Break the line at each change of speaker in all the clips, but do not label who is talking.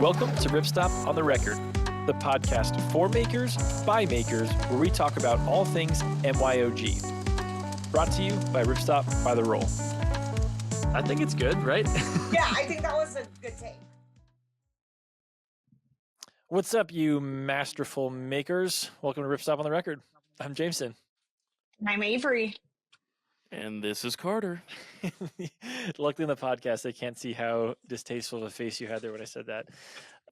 Welcome to Ripstop on the Record, the podcast for makers, by makers, where we talk about all things MYOG. Brought to you by Ripstop by the Roll. I think it's good, right?
Yeah, I think that was a good take.
What's up, you masterful makers? Welcome to Ripstop on the Record. I'm Jameson.
I'm Avery.
And this is Carter.
Luckily in the podcast, they can't see how distasteful of a face you had there when I said that.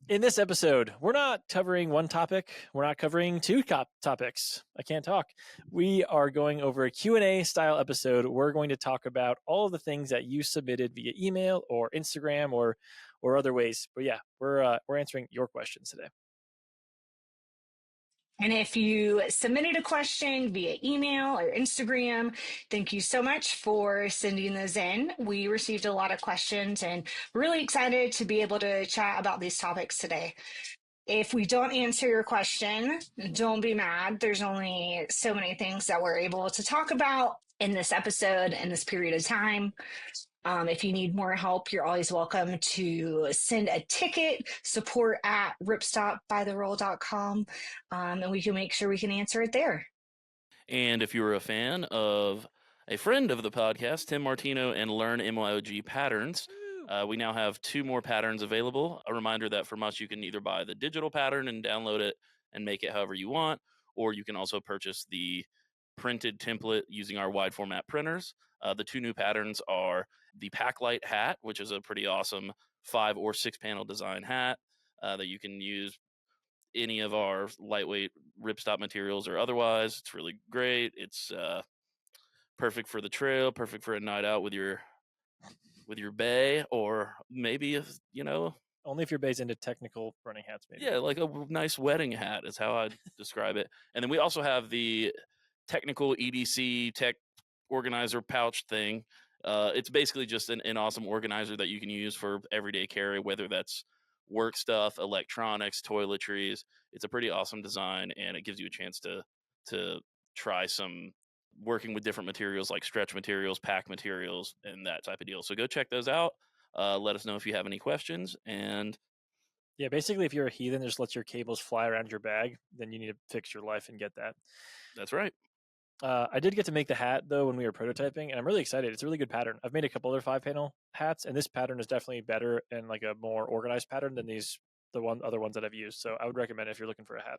In this episode, we're not covering one topic. We're not covering two topics. I can't talk. We are going over a Q&A style episode. We're going to talk about all of the things that you submitted via email or Instagram or other ways. But yeah, we're answering your questions today.
And if you submitted a question via email or Instagram, thank you so much for sending those in. We received a lot of questions and really excited to be able to chat about these topics today. If we don't answer your question, don't be mad. There's only so many things that we're able to talk about in this episode, in this period of time. If you need more help, you're always welcome to send a ticket, support at ripstopbytheroll.com, and we can make sure we can answer it there.
And if you're a fan of a friend of the podcast, Tim Martino and Learn MYOG Patterns, we now have 2 more patterns available. A reminder that from us, you can either buy the digital pattern and download it and make it however you want, or you can also purchase the printed template using our wide format printers. The 2 new patterns are the Packlight hat, which is a pretty awesome 5 or 6 panel design hat that you can use any of our lightweight ripstop materials or otherwise. It's really great. It's perfect for the trail, perfect for a night out with your bae, or maybe if
only if your bae's into technical running hats, maybe.
Yeah, like a nice wedding hat is how I'd describe it. And then we also have the technical EDC tech organizer pouch thing. It's basically just an awesome organizer that you can use for everyday carry, whether that's work stuff, electronics, toiletries. It's a pretty awesome design, and it gives you a chance to try some working with different materials like stretch materials, pack materials, and that type of deal. So go check those out. Let us know if you have any questions. And
yeah, basically, if you're a heathen, just let your cables fly around your bag, then you need to fix your life and get that.
That's right.
I did get to make the hat, though, when we were prototyping, and I'm really excited. It's a really good pattern. I've made a couple other 5-panel hats, and this pattern is definitely better and like a more organized pattern than other ones that I've used. So I would recommend it if you're looking for a hat.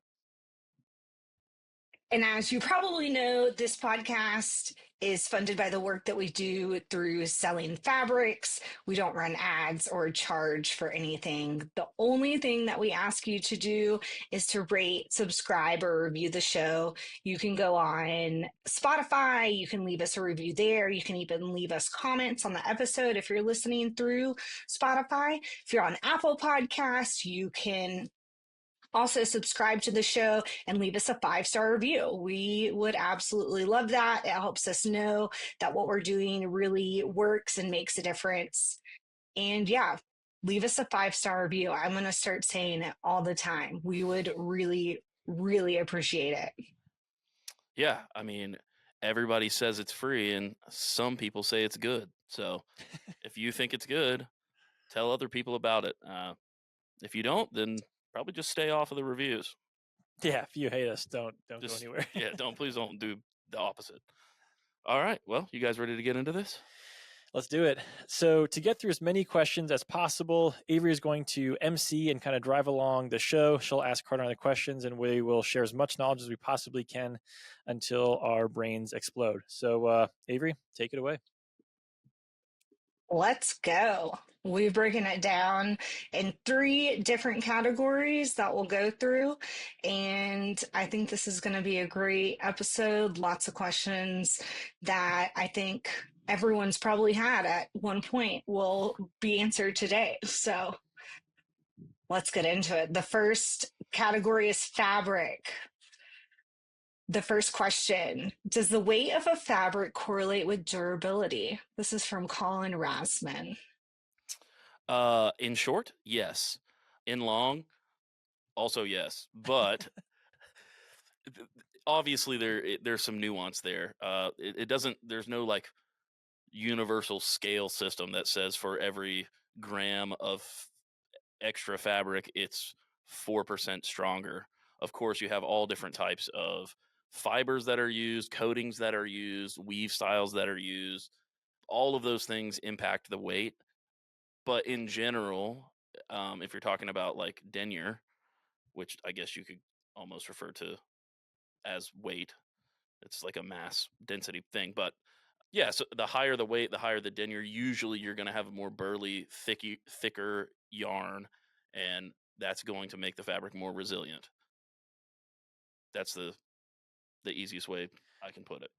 And as you probably know, this podcast is funded by the work that we do through selling fabrics. We don't run ads or charge for anything. The only thing that we ask you to do is to rate, subscribe, or review the show. You can go on Spotify. You can leave us a review there. You can even leave us comments on the episode if you're listening through Spotify. If you're on Apple Podcasts, you can also subscribe to the show and leave us a 5-star review. We would absolutely love that. It helps us know that what we're doing really works and makes a difference. And yeah, leave us a 5-star review. I'm going to start saying it all the time. We would really, really appreciate it.
Yeah, I mean, everybody says it's free, and some people say it's good. So if you think it's good, tell other people about it. If you don't, then probably just stay off of the reviews.
Yeah, if you hate us, don't
Just
go anywhere.
Yeah, please don't do the opposite. All right, well, you guys ready to get into this?
Let's do it. So to get through as many questions as possible, Avery is going to MC and kind of drive along the show. She'll ask Carter the questions, and we will share as much knowledge as we possibly can until our brains explode. So Avery, take it away.
Let's go. We've broken it down in 3 different categories that we'll go through. And I think this is going to be a great episode. Lots of questions that I think everyone's probably had at one point will be answered today. So let's get into it. The first category is fabric. The first question, does the weight of a fabric correlate with durability? This is from Colin Rasman.
In short, yes. In long, also yes. But obviously there's some nuance there. It doesn't, there's no like universal scale system that says for every gram of extra fabric, it's 4% stronger. Of course, you have all different types of fibers that are used, coatings that are used, weave styles that are used. All of those things impact the weight. But in general, if you're talking about like denier, which I guess you could almost refer to as weight, it's like a mass density thing. But yeah, so the higher the weight, the higher the denier. Usually, you're going to have a more burly, thicker yarn, and that's going to make the fabric more resilient. That's the easiest way I can put it.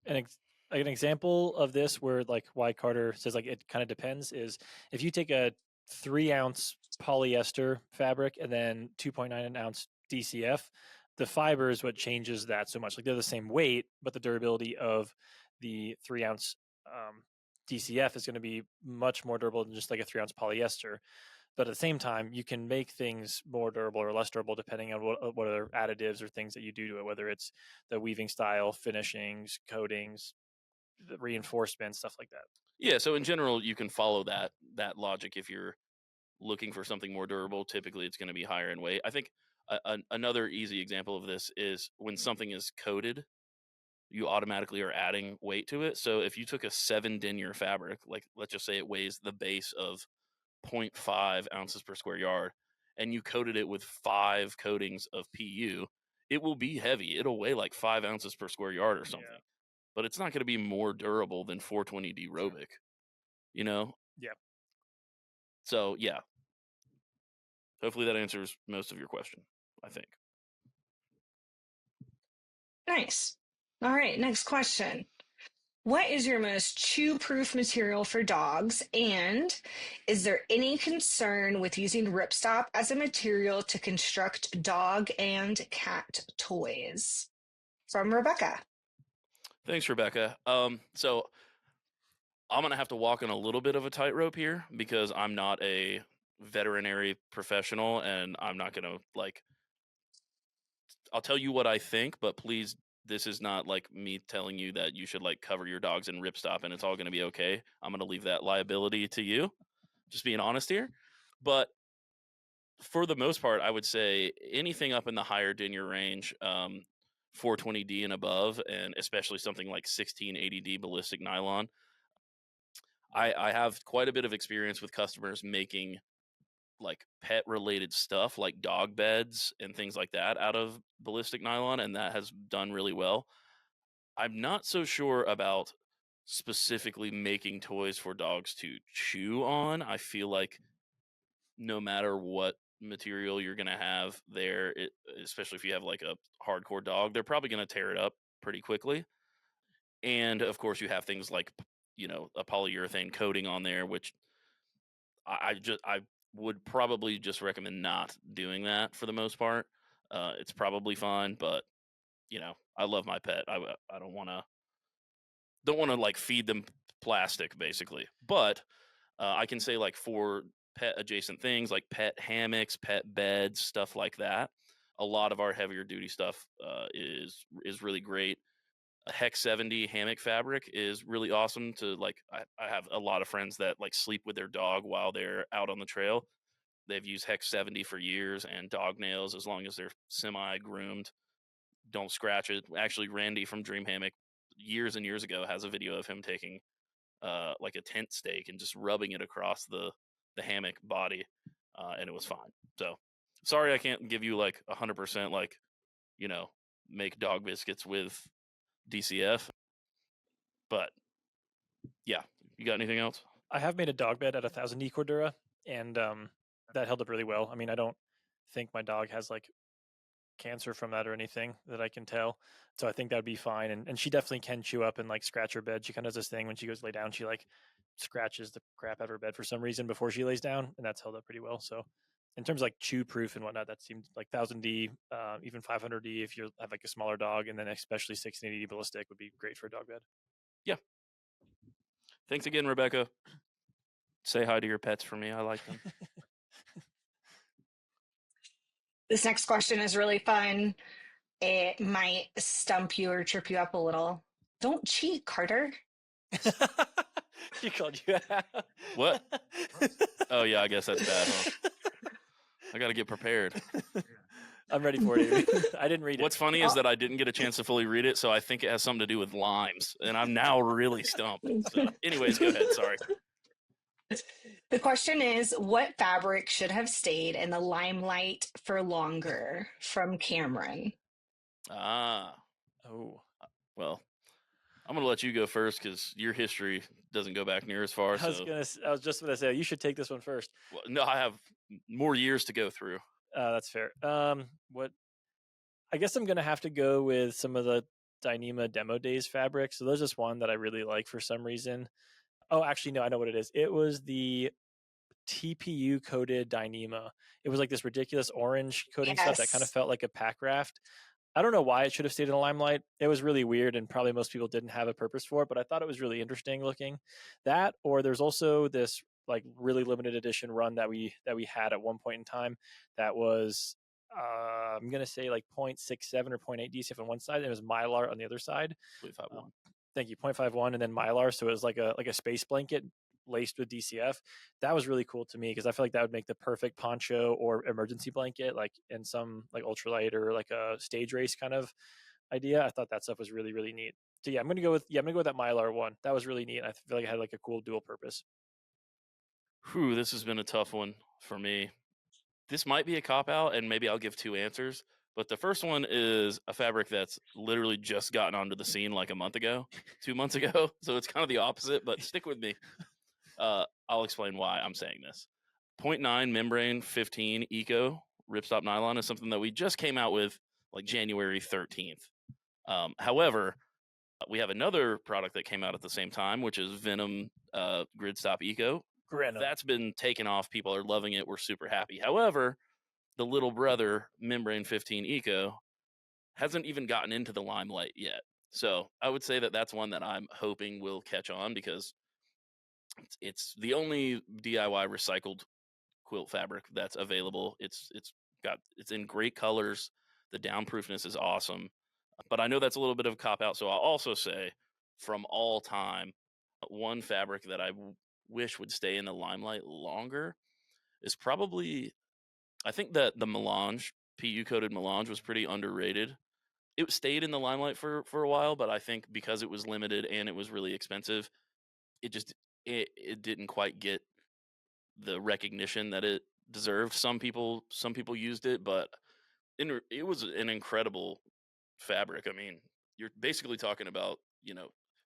An example of this where like why Carter says like it kind of depends is if you take a 3-ounce polyester fabric and then 2.9 ounce DCF, the fiber is what changes that so much. Like they're the same weight, but the durability of the 3-ounce DCF is going to be much more durable than just like a 3-ounce polyester. But at the same time, you can make things more durable or less durable depending on what other additives or things that you do to it, whether it's the weaving style, finishings, coatings, the reinforcement, stuff like that.
Yeah, so in general, you can follow that logic. If you're looking for something more durable, typically it's going to be higher in weight. I think another easy example of this is when something is coated, you automatically are adding weight to it. So if you took a 7 denier fabric, like let's just say it weighs the base of 0.5 ounces per square yard, and you coated it with 5 coatings of PU, it will be heavy. It'll weigh like 5 ounces per square yard or something.
Yeah.
But it's not going to be more durable than 420D Robic, you know?
Yeah.
So, yeah. Hopefully that answers most of your question, I think.
Nice. All right, next question. What is your most chew-proof material for dogs? And is there any concern with using Ripstop as a material to construct dog and cat toys? From Rebecca.
Thanks, Rebecca. So I'm going to have to walk on a little bit of a tightrope here because I'm not a veterinary professional, and I'm not going to I'll tell you what I think, but please, this is not like me telling you that you should like cover your dogs in Ripstop and it's all going to be okay. I'm going to leave that liability to you. Just being honest here. But for the most part, I would say anything up in the higher denier range, 420D and above, and especially something like 1680D ballistic nylon. I have quite a bit of experience with customers making like pet related stuff like dog beds and things like that out of ballistic nylon, and that has done really well. I'm not so sure about specifically making toys for dogs to chew on. I feel like no matter what material you're going to have there, especially if you have like a hardcore dog, they're probably going to tear it up pretty quickly. And of course you have things like, a polyurethane coating on there, which I would probably just recommend not doing that for the most part. It's probably fine, but I love my pet. I don't want to like feed them plastic basically. But I can say like for pet adjacent things like pet hammocks, pet beds, stuff like that. A lot of our heavier duty stuff is really great. A Hex 70 hammock fabric is really awesome to like. I have a lot of friends that like sleep with their dog while they're out on the trail. They've used Hex 70 for years, and dog nails, as long as they're semi groomed, don't scratch it. Actually, Randy from Dream Hammock years and years ago has a video of him taking like a tent stake and just rubbing it across the hammock body, and it was fine. So sorry I can't give you like 100% like make dog biscuits with DCF, but yeah. You got anything else?
I have made a dog bed at 1000D Cordura, and that held up really well. I mean, I don't think my dog has like cancer from that or anything that I can tell, so I think that would be fine. And she definitely can chew up and like scratch her bed. She kind of does this thing when she goes lay down, she like scratches the crap out of her bed for some reason before she lays down, and that's held up pretty well. So in terms of like chew proof and whatnot, that seems like 1000D, even 500D if you have like a smaller dog, and then especially 1680D ballistic would be great for a dog bed.
Yeah. Thanks again, Rebecca. Say hi to your pets for me. I like them.
This next question is really fun. It might stump you or trip you up a little. Don't cheat, Carter.
She called you out.
What? Oh yeah, I guess that's bad, huh? I got to get prepared.
I'm ready for it, Avery. I didn't read
What's
it.
funny is that I didn't get a chance to fully read it, so I think it has something to do with limes, and I'm now really stumped. So, anyways, go ahead. Sorry.
The question is, what fabric should have stayed in the limelight for longer? From Cameron.
Ah,
Oh,
well, I'm gonna let you go first because your history doesn't go back near as far.
I was just gonna say you should take this one first.
Well, no, I have more years to go through.
That's fair. What? I guess I'm gonna have to go with some of the Dyneema Demo Days fabrics. So there's just one that I really like for some reason. Oh, actually, no, I know what it is. It was the TPU coated Dyneema. It was like this ridiculous orange coating stuff that kind of
Yes.
felt like a pack raft. I don't know why it should have stayed in the limelight. It was really weird, and probably most people didn't have a purpose for it. But I thought it was really interesting looking. That, or there's also this like really limited edition run that we had at one point in time. That was I'm gonna say like 0.67 or 0.8 DCF on one side, and it was Mylar on the other side.
0.51.
Thank you, 0.51, and then Mylar. So it was like a space blanket laced with DCF. That was really cool to me because I feel like that would make the perfect poncho or emergency blanket, like in some like ultralight or like a stage race kind of idea. I thought that stuff was really, really neat. So yeah, I'm gonna go with that Mylar one. That was really neat. I feel like it had like a cool dual purpose.
Whew, this has been a tough one for me. This might be a cop out, and maybe I'll give two answers. But the first one is a fabric that's literally just gotten onto the scene like a month ago, 2 months ago. So it's kind of the opposite, but stick with me. I'll explain why I'm saying this. 0.9 membrane 15 eco ripstop nylon is something that we just came out with like January 13th. However, we have another product that came out at the same time, which is Venom Gridstop Eco.
Granum.
That's been taken off. People are loving it. We're super happy. However, the little brother Membrane 15 Eco hasn't even gotten into the limelight yet. So I would say that that's one that I'm hoping will catch on because it's the only DIY recycled quilt fabric that's available. It's in great colors. The downproofness is awesome. But I know that's a little bit of a cop out. So I'll also say from all time, one fabric that I wish would stay in the limelight longer is probably, I think that the melange, PU coated melange, was pretty underrated. It stayed in the limelight for a while, but I think because it was limited and it was really expensive, it just it didn't quite get the recognition that it deserved. Some people used it, but it was an incredible fabric. I mean, you're basically talking about,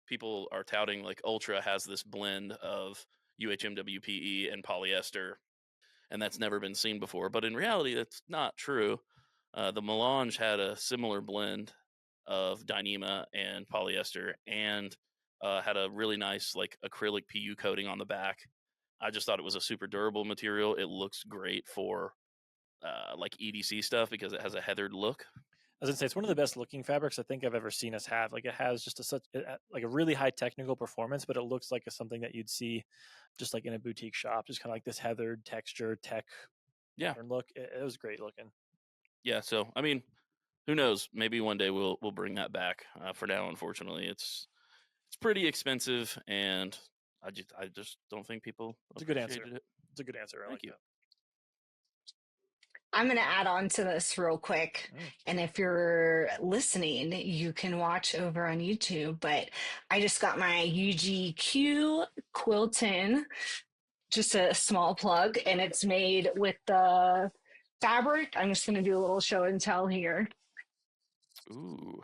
people are touting like Ultra has this blend of UHMWPE and polyester, and that's never been seen before. But in reality, that's not true. The melange had a similar blend of Dyneema and polyester, and had a really nice like acrylic PU coating on the back. I just thought it was a super durable material. It looks great for like EDC stuff because it has a heathered look.
I was gonna say it's one of the best looking fabrics I think I've ever seen us have. Like it has just like a really high technical performance, but it looks like something that you'd see just like in a boutique shop, just kind of like this heathered texture tech modern look. It was great looking.
Yeah, so I mean, who knows? Maybe one day we'll bring that back. For now, unfortunately, it's pretty expensive, and I just don't think people
It's a good answer.
appreciated it.
It's a good answer. I
Thank
like
you.
that.
I'm going to add on to this real quick. And if you're listening, you can watch over on YouTube. But I just got my UGQ Quilton, just a small plug, and it's made with the fabric. I'm just going to do a little show and tell here.
Ooh.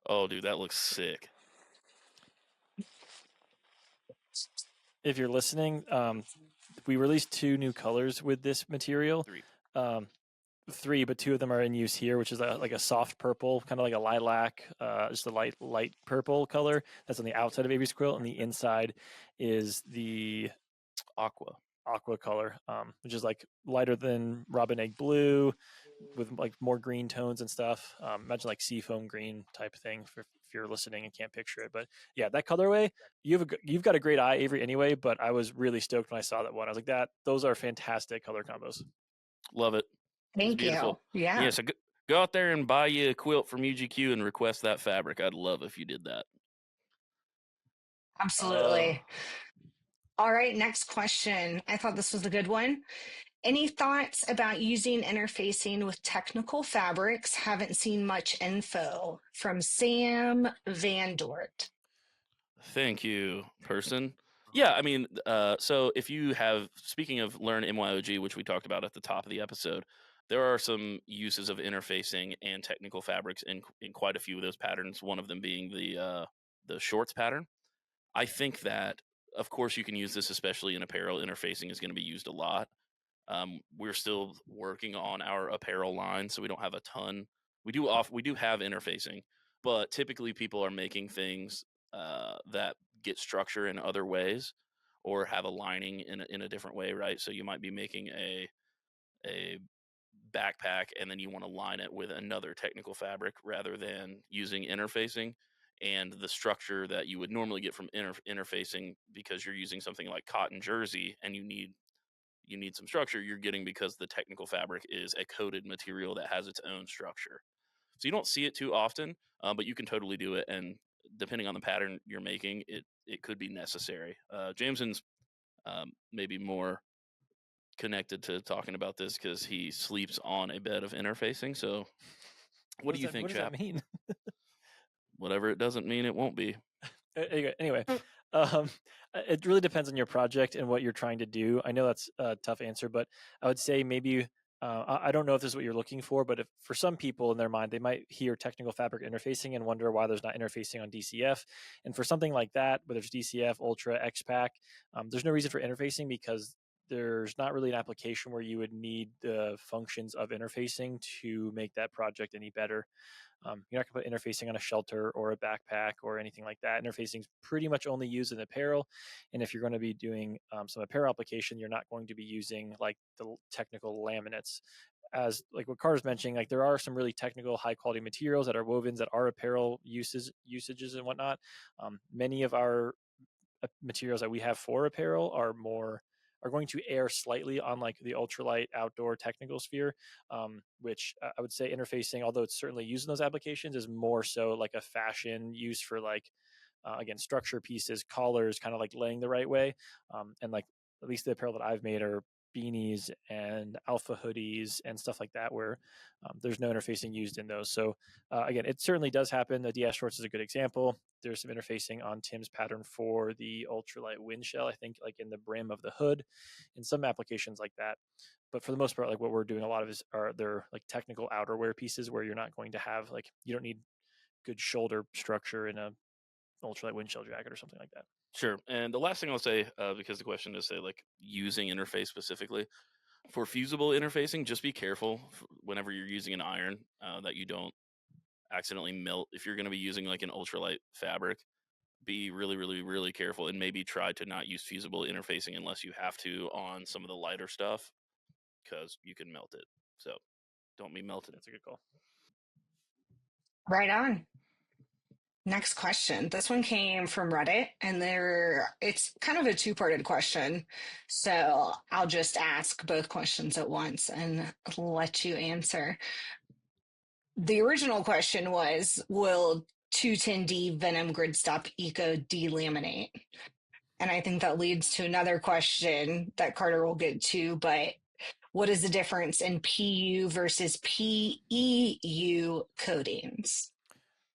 Oh, dude, that looks sick.
If you're listening, we released 2 new colors with this material.
3.
3, but 2 of them are in use here, which is like a soft purple, kind of like a lilac, just a light purple color that's on the outside of Avery's quilt, and the inside is the
Aqua
color, which is like lighter than robin egg blue with like more green tones and stuff. Imagine like seafoam green type thing if you're listening and can't picture it. But yeah, that colorway, you've got a great eye, Avery, anyway, but I was really stoked when I saw that one. I was like, those are fantastic color combos.
Love it.
Thank you. Yeah.
So go out there and buy you a quilt from UGQ and request that fabric. I'd love if you did that.
Absolutely. All right, next question. I thought this was a good one. Any thoughts about using interfacing with technical fabrics? Haven't seen much info from Sam Van Dort.
Thank you, person. Yeah, I mean, so if you have, speaking of Learn MYOG, which we talked about at the top of the episode, there are some uses of interfacing and technical fabrics in quite a few of those patterns. One of them being the shorts pattern. I think that, of course, you can use this, especially in apparel. Interfacing is going to be used a lot. We're still working on our apparel line, so we don't have a ton. We do have interfacing, but typically people are making things that get structure in other ways, or have a lining in a different way, right? So you might be making a backpack, and then you want to line it with another technical fabric rather than using interfacing. And the structure that you would normally get from interfacing, because you're using something like cotton jersey and you need some structure, you're getting because the technical fabric is a coated material that has its own structure. So you don't see it too often, but you can totally do it. And depending on the pattern you're making, it could be necessary. Jameson's maybe more connected to talking about this because he sleeps on a bed of interfacing. So what do you think,
What does
Chap?
that mean?
Whatever it doesn't mean, it won't be.
Anyway, um, it really depends on your project and what you're trying to do. I know that's a tough answer, but I would say maybe I don't know if this is what you're looking for, but if for some people in their mind, they might hear technical fabric interfacing and wonder why there's not interfacing on DCF. And for something like that, whether it's DCF, Ultra, X-Pack, there's no reason for interfacing because there's not really an application where you would need the functions of interfacing to make that project any better. You're not going to put interfacing on a shelter or a backpack or anything like that. Interfacing is pretty much only used in apparel. And if you're going to be doing some apparel application, you're not going to be using like the technical laminates. As like what Carter's mentioning, like there are some really technical, high quality materials that are wovens that are apparel usages and whatnot. Many of our materials that we have for apparel are going to err slightly on like the ultralight outdoor technical sphere, which I would say interfacing, although it's certainly used in those applications, is more so like a fashion use for like again structure pieces, collars, kind of like laying the right way, and like at least the apparel that I've made are beanies and alpha hoodies and stuff like that where there's no interfacing used in those. So again, it certainly does happen. The DS shorts is a good example. There's some interfacing on Tim's pattern for the ultralight wind shell, I think like in the brim of the hood, in some applications like that. But for the most part, like what we're doing a lot of is are they're like technical outerwear pieces where you're not going to have like you don't need good shoulder structure in a ultralight wind shell jacket or something like that.
Sure. And the last thing I'll say, because the question is say like using interface specifically for fusible interfacing, just be careful whenever you're using an iron that you don't accidentally melt. If you're going to be using like an ultralight fabric, be really, really, really careful, and maybe try to not use fusible interfacing unless you have to on some of the lighter stuff, because you can melt it. So don't be melted.
That's a good call.
Right on. Next question. This one came from Reddit, and it's kind of a two-parted question. So I'll just ask both questions at once and let you answer. The original question was, will 210D Venom Gridstop Eco delaminate? And I think that leads to another question that Carter will get to, but what is the difference in PU versus PEU coatings?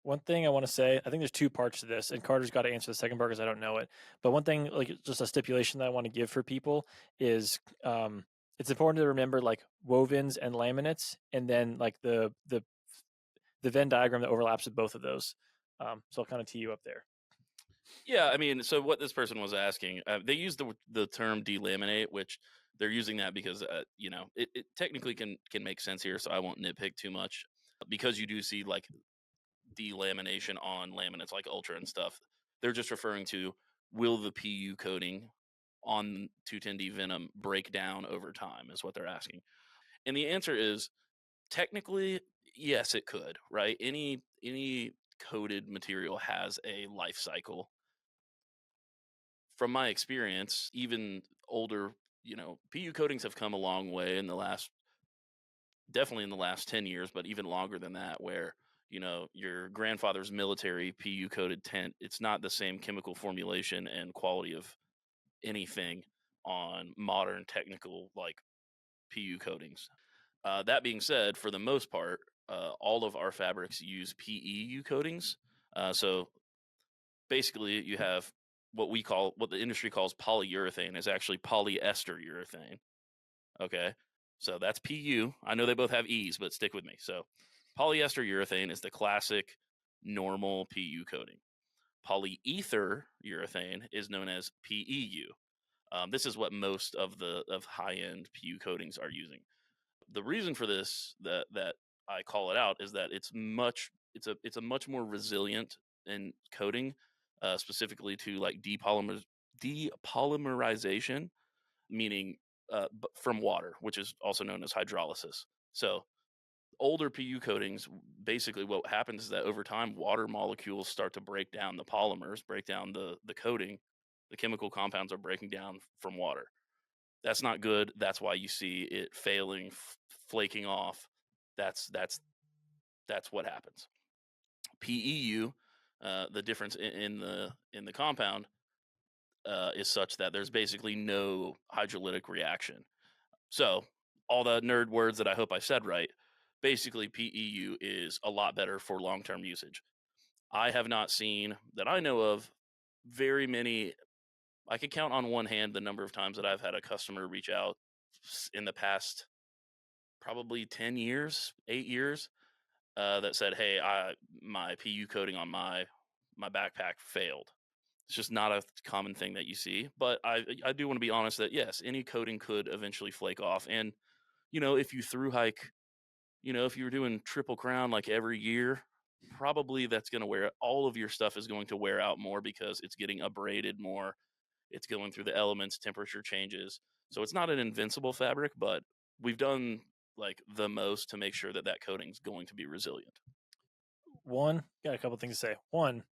One thing I want to say, I think there's two parts to this, and Carter's got to answer the second part because I don't know it. But one thing, like just a stipulation that I want to give for people is it's important to remember like wovens and laminates, and then like the Venn diagram that overlaps with both of those. So I'll kind of tee you up there.
Yeah, I mean, so what this person was asking, they use the term delaminate, which they're using that because it technically can make sense here. So I won't nitpick too much, because you do see like delamination on laminates like Ultra and stuff. They're just referring to, will the PU coating on 210D Venom break down over time, is what they're asking. And the answer is technically yes, it could, right? Any coated material has a life cycle. From my experience, even older, PU coatings have come a long way definitely in the last 10 years, but even longer than that, where your grandfather's military PU coated tent, it's not the same chemical formulation and quality of anything on modern technical like PU coatings. That being said, for the most part, all of our fabrics use PEU coatings. So basically, you have what the industry calls polyurethane is actually polyester urethane. Okay, so that's PU. I know they both have E's, but stick with me. So polyester urethane is the classic normal PU coating. Polyether urethane is known as PEU. This is what most of high-end PU coatings are using. The reason for this that I call it out is that it's a much more resilient in coating, specifically to like depolymerization, meaning from water, which is also known as hydrolysis. So older PU coatings, basically what happens is that over time, water molecules start to break down the polymers, break down the coating. The chemical compounds are breaking down from water. That's not good. That's why you see it failing, flaking off. That's what happens. PEU, the difference in the compound is such that there's basically no hydrolytic reaction. So all the nerd words that I hope I said right. Basically, PEU is a lot better for long-term usage. I have not seen that I know of very many. I can count on one hand the number of times that I've had a customer reach out in the past probably 10 years, 8 years, that said, "Hey, my PU coating on my backpack failed." It's just not a common thing that you see, but I do want to be honest that yes, any coating could eventually flake off, and if you through hike, if you were doing Triple Crown like every year, probably that's going to wear all of your stuff is going to wear out more because it's getting abraded more. It's going through the elements, temperature changes. So it's not an invincible fabric, but we've done like the most to make sure that coating's going to be resilient.
One, got a couple things to say. One,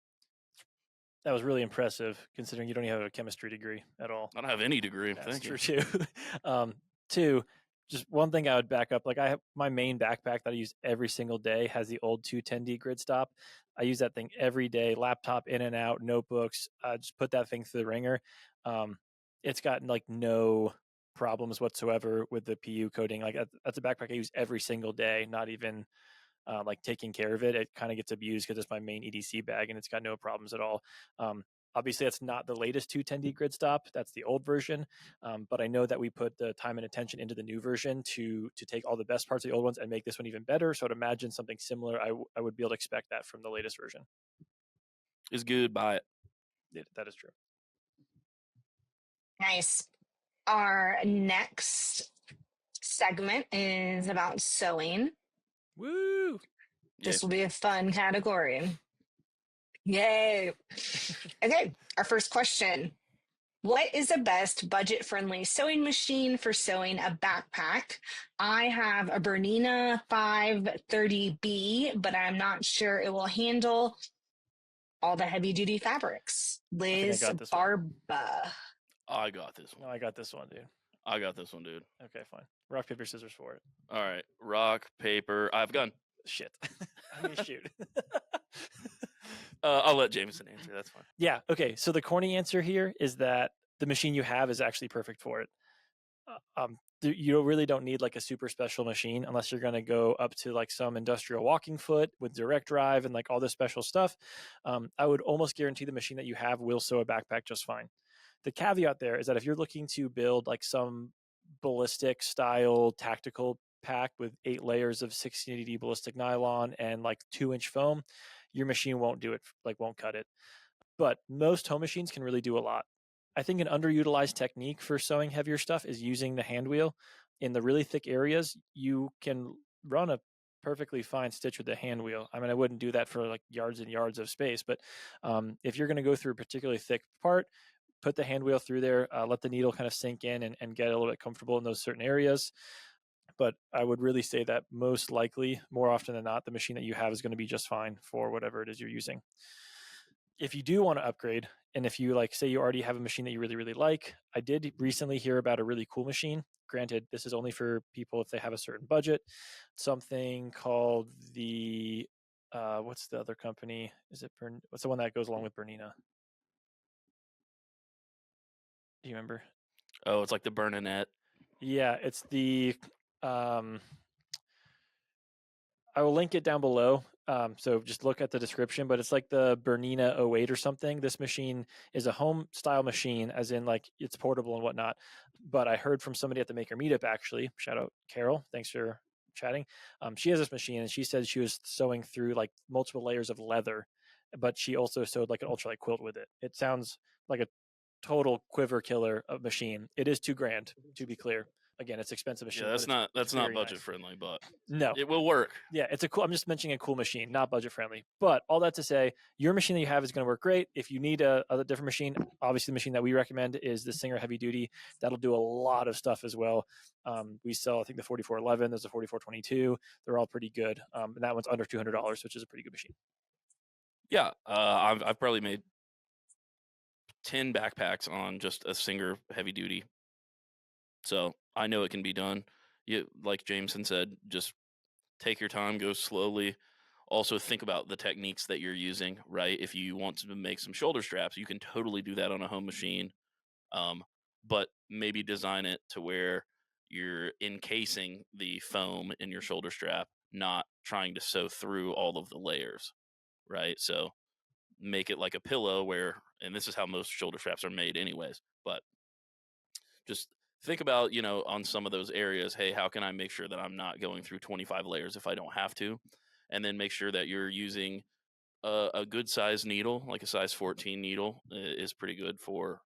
that was really impressive considering you don't even have a chemistry degree at all.
I don't have any degree.
That's
Thank
true
you.
Too. Two, just one thing I would back up. Like I have my main backpack that I use every single day has the old 210D grid stop. I use that thing every day. Laptop in and out, notebooks. Just put that thing through the ringer. It's got like no problems whatsoever with the PU coating. Like that's a backpack I use every single day. Not even like taking care of it. It kind of gets abused because it's my main EDC bag and it's got no problems at all. Obviously, that's not the latest 210D grid stop. That's the old version. But I know that we put the time and attention into the new version to take all the best parts of the old ones and make this one even better. So I'd imagine something similar. I would be able to expect that from the latest version.
It's good. Buy it.
That is true.
Nice. Our next segment is about sewing.
Woo!
This will be a fun category. Yay. Okay, our first question. What is the best budget-friendly sewing machine for sewing a backpack? I have a Bernina 530B, but I'm not sure it will handle all the heavy-duty fabrics. Liz
got this
Barba.
I got this one.
No, I got this one, dude.
I got this one, dude.
Okay, fine. Rock, paper, scissors for it.
All right. Rock, paper. I have a gun.
Shit. I mean, shoot.
I'll let Jameson answer. That's fine.
Yeah. Okay. So the corny answer here is that the machine you have is actually perfect for it. You really don't need like a super special machine unless you're going to go up to like some industrial walking foot with direct drive and like all this special stuff. I would almost guarantee the machine that you have will sew a backpack just fine. The caveat there is that if you're looking to build like some ballistic style tactical pack with 8 layers of 1680 ballistic nylon and like 2-inch foam, your machine won't do it, like won't cut it. But most home machines can really do a lot. I think an underutilized technique for sewing heavier stuff is using the hand wheel. In the really thick areas, you can run a perfectly fine stitch with the hand wheel. I mean, I wouldn't do that for like yards and yards of space, but if you're going to go through a particularly thick part, put the hand wheel through there, let the needle kind of sink in and get a little bit comfortable in those certain areas. But I would really say that most likely, more often than not, the machine that you have is going to be just fine for whatever it is you're using. If you do want to upgrade, and if you like, say you already have a machine that you really, really like, I did recently hear about a really cool machine. Granted, this is only for people if they have a certain budget. Something called the, what's the other company? What's the one that goes along with Bernina? Do you remember?
Oh, it's like the Bernadette.
Yeah, it's the I will link it down below. So just look at the description, but it's like the Bernina 08 or something. This machine is a home style machine, as in like it's portable and whatnot. But I heard from somebody at the Maker Meetup, actually, shout out Carol, thanks for chatting. She has this machine and she said she was sewing through like multiple layers of leather, but she also sewed like an ultralight quilt with it. It sounds like a total quiver killer of machine. It is $2,000 to be clear. Again, it's expensive machine.
Yeah, that's
but it's
not
very
budget
nice.
friendly, but
No,
it will work.
yeah, it's a cool. I'm just mentioning a cool machine, not budget friendly. But all that to say, your machine that you have is going to work great. If you need a different machine, obviously the machine that we recommend is the Singer Heavy Duty. That'll do a lot of stuff as well. We sell, I think, the 4411. There's a 4422. They're all pretty good, and that one's under $200, which is a pretty good machine.
Yeah, I've probably made 10 backpacks on just a Singer Heavy Duty, so I know it can be done. You, like Jameson said, just take your time, go slowly. Also, think about the techniques that you're using, right? If you want to make some shoulder straps, you can totally do that on a home machine. But maybe design it to where you're encasing the foam in your shoulder strap, not trying to sew through all of the layers, right? So make it like a pillow where, and this is how most shoulder straps are made anyways, but just think about, on some of those areas, hey, how can I make sure that I'm not going through 25 layers if I don't have to? And then make sure that you're using a good size needle, like a size 14 needle is pretty good for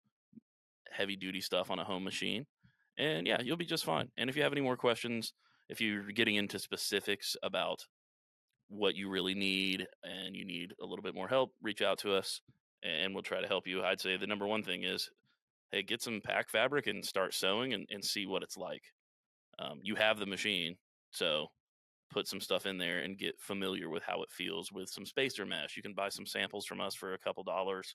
heavy duty stuff on a home machine. And yeah, you'll be just fine. And if you have any more questions, if you're getting into specifics about what you really need and you need a little bit more help, reach out to us and we'll try to help you. I'd say the number one thing is, hey, get some pack fabric and start sewing and see what it's like. You have the machine, so put some stuff in there and get familiar with how it feels with some spacer mesh. You can buy some samples from us for a couple dollars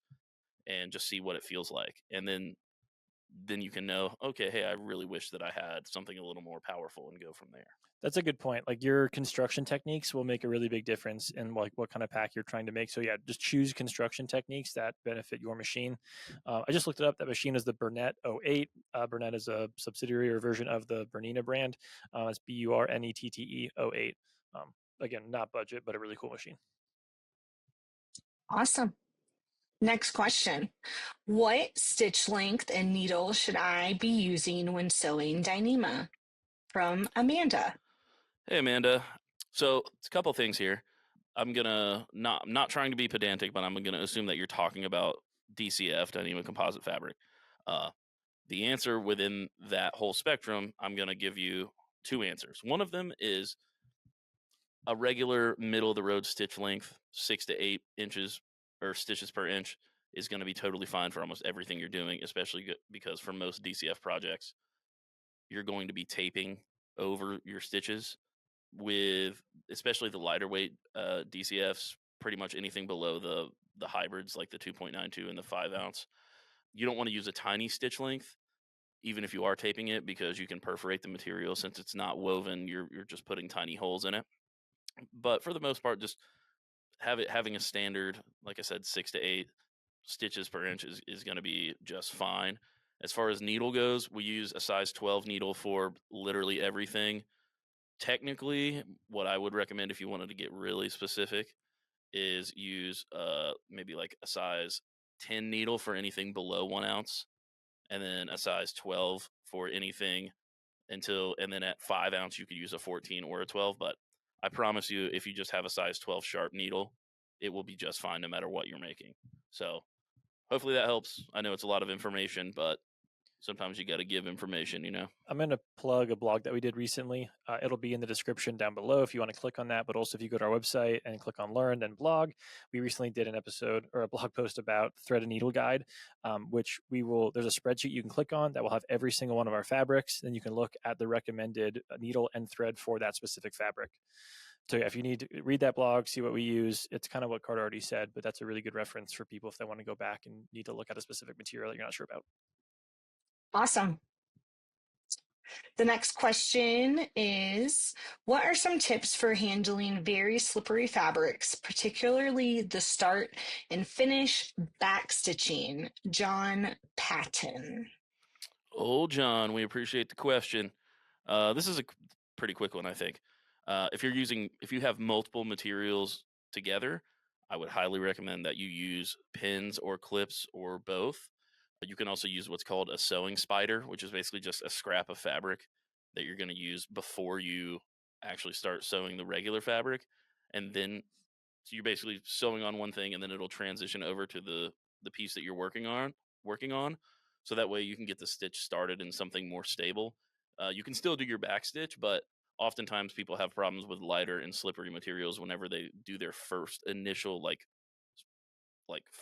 and just see what it feels like. And then you can know, okay, hey, I really wish that I had something a little more powerful and go from there.
That's a good point. Like your construction techniques will make a really big difference in like what kind of pack you're trying to make. So yeah, just choose construction techniques that benefit your machine. I just looked it up. That machine is the Burnett 08. Burnett is a subsidiary or version of the Bernina brand. It's BURNETTE 08. Again, not budget, but a really cool machine.
Awesome. Next question. What stitch length and needle should I be using when sewing Dyneema? From Amanda.
Hey, Amanda. So it's a couple things here. I'm not trying to be pedantic, but I'm gonna assume that you're talking about DCF, Dyneema composite fabric. The answer within that whole spectrum, I'm gonna give you two answers. One of them is a regular middle of the road stitch length, 6 to 8 inches or stitches per inch, is going to be totally fine for almost everything you're doing, especially because for most DCF projects, you're going to be taping over your stitches with, especially the lighter weight DCFs, pretty much anything below the hybrids like the 2.92 and the 5 ounce. You don't want to use a tiny stitch length, even if you are taping it, because you can perforate the material since it's not woven. You're just putting tiny holes in it. But for the most part, just having a standard, like I said, 6 to 8 stitches per inch is going to be just fine. As far as needle goes, we use a size 12 needle for literally everything. Technically, what I would recommend if you wanted to get really specific is use maybe like a size 10 needle for anything below 1 ounce, and then a size 12 for anything and then at 5 ounce you could use a 14 or a 12. But I promise you, if you just have a size 12 sharp needle, it will be just fine no matter what you're making. So hopefully that helps. I know it's a lot of information, but sometimes you got to give information,
I'm going to plug a blog that we did recently. It'll be in the description down below if you want to click on that. But also, if you go to our website and click on Learn, then blog, we recently did an episode or a blog post about thread and needle guide, which there's a spreadsheet you can click on that will have every single one of our fabrics. Then you can look at the recommended needle and thread for that specific fabric. So yeah, if you need to read that blog, see what we use, it's kind of what Carter already said, but that's a really good reference for people if they want to go back and need to look at a specific material that you're not sure about.
Awesome. The next question is, what are some tips for handling very slippery fabrics, particularly the start and finish back stitching? John Patton.
Old John, we appreciate the question. This is a pretty quick one, I think. If you have multiple materials together, I would highly recommend that you use pins or clips or both. You can also use what's called a sewing spider, which is basically just a scrap of fabric that you're going to use before you actually start sewing the regular fabric, and then so you're basically sewing on one thing, and then it'll transition over to the piece that you're working on. So that way you can get the stitch started in something more stable. You can still do your back stitch, but oftentimes people have problems with lighter and slippery materials whenever they do their first initial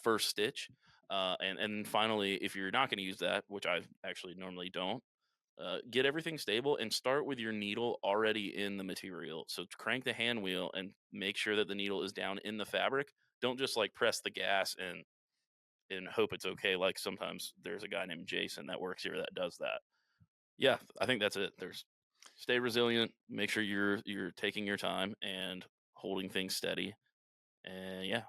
first stitch. And finally, if you're not going to use that, which I actually normally don't, get everything stable and start with your needle already in the material. So crank the hand wheel and make sure that the needle is down in the fabric. Don't just like press the gas and hope it's okay. Like sometimes there's a guy named Jason that works here that does that. Yeah, I think that's it. There's stay resilient, make sure you're taking your time and holding things steady. And yeah.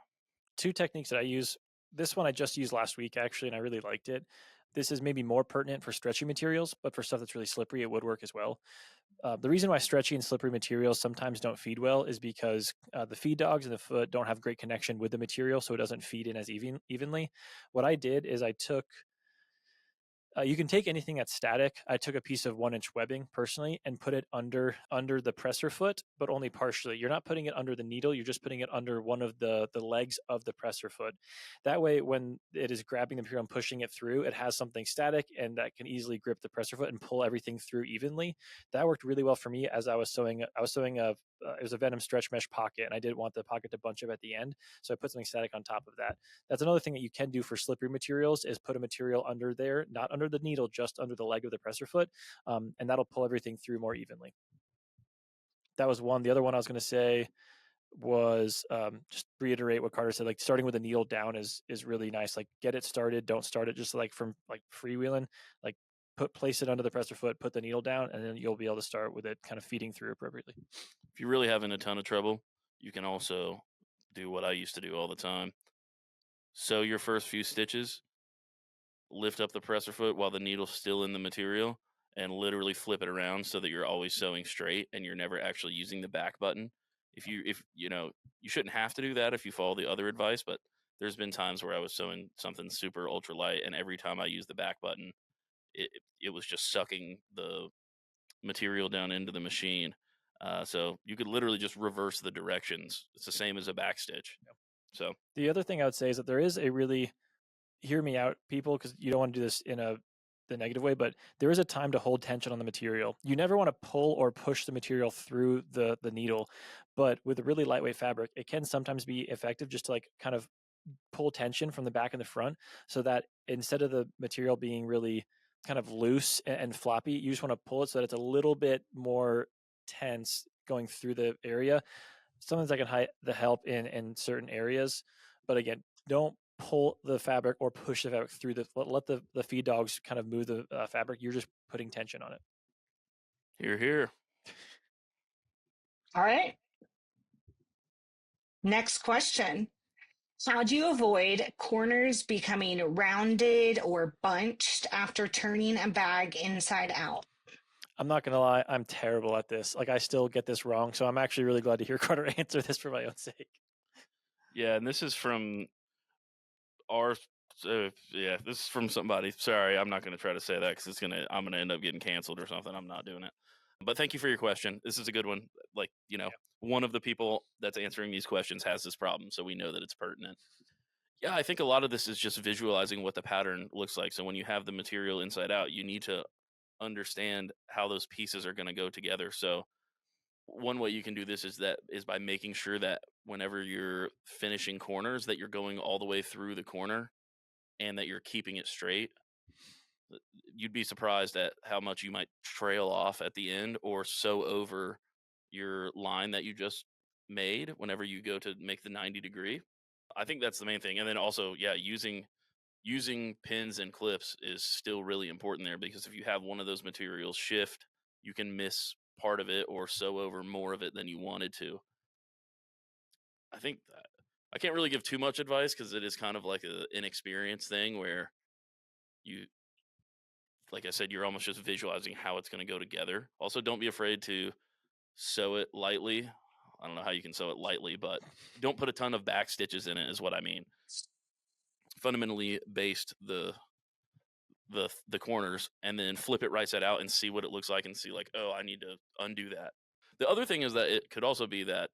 Two techniques that I use. This one I just used last week, actually, and I really liked it. This is maybe more pertinent for stretchy materials, but for stuff that's really slippery, it would work as well. The reason why stretchy and slippery materials sometimes don't feed well is because the feed dogs in the foot don't have great connection with the material, so it doesn't feed in as evenly. What I did is I took you can take anything that's static. I took a piece of 1-inch webbing personally and put it under the presser foot, but only partially. You're not putting it under the needle. You're just putting it under one of the legs of the presser foot. That way, when it is grabbing the material and pushing it through, it has something static and that can easily grip the presser foot and pull everything through evenly. That worked really well for me as I was sewing. I was sewing it was a Venom stretch mesh pocket, and I didn't want the pocket to bunch up at the end, so I put something static on top of that. That's another thing that you can do for slippery materials is put a material under there, not under the needle, just under the leg of the presser foot, and that'll pull everything through more evenly. That was one. The other one I was going to say was just reiterate what Carter said. Like starting with the needle down is really nice. Like get it started, don't start it just like from like freewheeling. Like place it under the presser foot, put the needle down, and then you'll be able to start with it kind of feeding through appropriately.
If you're really having a ton of trouble, you can also do what I used to do all the time. Sew your first few stitches, lift up the presser foot while the needle's still in the material, and literally flip it around so that you're always sewing straight and you're never actually using the back button. If you know, you shouldn't have to do that if you follow the other advice, but there's been times where I was sewing something super ultra light, and every time I used the back button, it was just sucking the material down into the machine. So you could literally just reverse the directions. It's the same as a back stitch.
Yep.
So
the other thing I would say is that there is a really, hear me out, people, because you don't want to do this in the negative way, but there is a time to hold tension on the material. You never want to pull or push the material through the needle, but with a really lightweight fabric, it can sometimes be effective just to like kind of pull tension from the back and the front, so that instead of the material being really kind of loose and floppy, you just want to pull it so that it's a little bit more tense going through the area. Sometimes that can help in certain areas, but again, don't pull the fabric or push the fabric through let the feed dogs kind of move the fabric. You're just putting tension on it.
here.
All right. Next question. How do you avoid corners becoming rounded or bunched after turning a bag inside out?
I'm not gonna lie, I'm terrible at this. Like I still get this wrong, so I'm actually really glad to hear Carter answer this for my own sake.
Yeah, and this is from our. This is from somebody. Sorry, I'm not going to try to say that because I'm gonna end up getting canceled or something. I'm not doing it. But thank you for your question. This is a good one. Like one of the people that's answering these questions has this problem, so we know that it's pertinent. Yeah, I think a lot of this is just visualizing what the pattern looks like. So when you have the material inside out, you need to understand how those pieces are going to go together. So one way you can do this is by making sure that whenever you're finishing corners that you're going all the way through the corner and that you're keeping it straight. You'd be surprised at how much you might trail off at the end or sew over your line that you just made whenever you go to make the 90-degree. I think that's the main thing. And then also, yeah, using pins and clips is still really important there, because if you have one of those materials shift, you can miss part of it or sew over more of it than you wanted to. I think I can't really give too much advice because it is kind of like an inexperienced thing where you like I said, you're almost just visualizing how it's going to go together. Also, don't be afraid to sew it lightly. I don't know how you can sew it lightly, but don't put a ton of back stitches in it is what I mean. Fundamentally baste the corners and then flip it right side out and see what it looks like and see like, oh, I need to undo that. The other thing is that it could also be that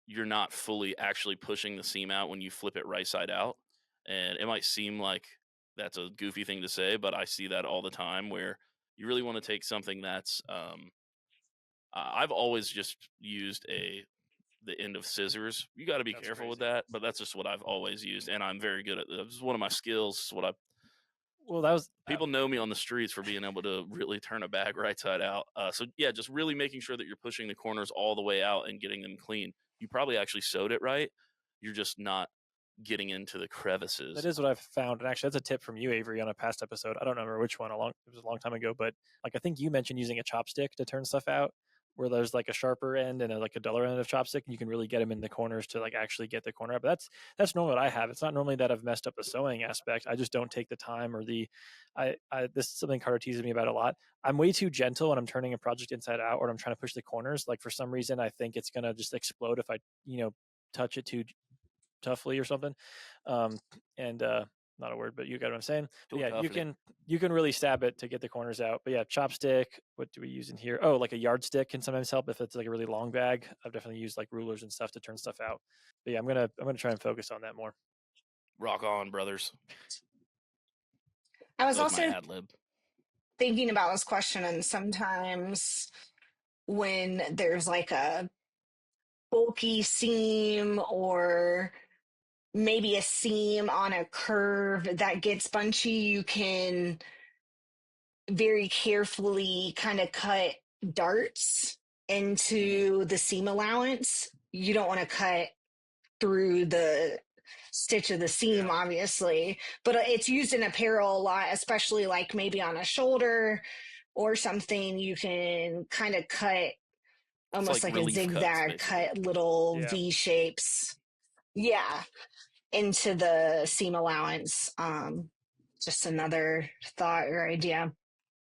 you're not fully actually pushing the seam out when you flip it right side out. And it might seem like that's a goofy thing to say, but I see that all the time where you really want to take something that's I've always just used the end of scissors. You got to be careful with that, but that's just what I've always used, and I'm very good at it. It's one of my skills. It's what I
Well, that was
people know me on the streets for being able to really turn a bag right side out. So yeah, just really making sure that you're pushing the corners all the way out and getting them clean. You probably actually sewed it right. You're just not getting into the crevices.
That is what I've found, and actually, that's a tip from you, Avery, on a past episode. I don't remember which one. It was a long time ago, but like I think you mentioned using a chopstick to turn stuff out, where there's like a sharper end and like a duller end of chopstick, and you can really get them in the corners to like actually get the corner up. But that's normally what I have. It's not normally that I've messed up the sewing aspect. I just don't take the time or this is something Carter teases me about a lot. I'm way too gentle when I'm turning a project inside out or I'm trying to push the corners. Like for some reason, I think it's gonna just explode if I touch it too toughly or something. And not a word, but you got what I'm saying. But yeah, you can really stab it to get the corners out. But yeah, chopstick. What do we use in here? Oh, like a yardstick can sometimes help if it's like a really long bag. I've definitely used like rulers and stuff to turn stuff out. But yeah, I'm gonna try and focus on that more.
Rock on, brothers.
I was also thinking about this question, and sometimes when there's like a bulky seam or maybe a seam on a curve that gets bunchy, you can very carefully kind of cut darts into the seam allowance. You don't want to cut through the stitch of the seam, obviously, but it's used in apparel a lot, especially like maybe on a shoulder or something. You can kind of cut almost like a zigzag cut little V shapes. Yeah. Into the seam allowance. Just another thought or idea.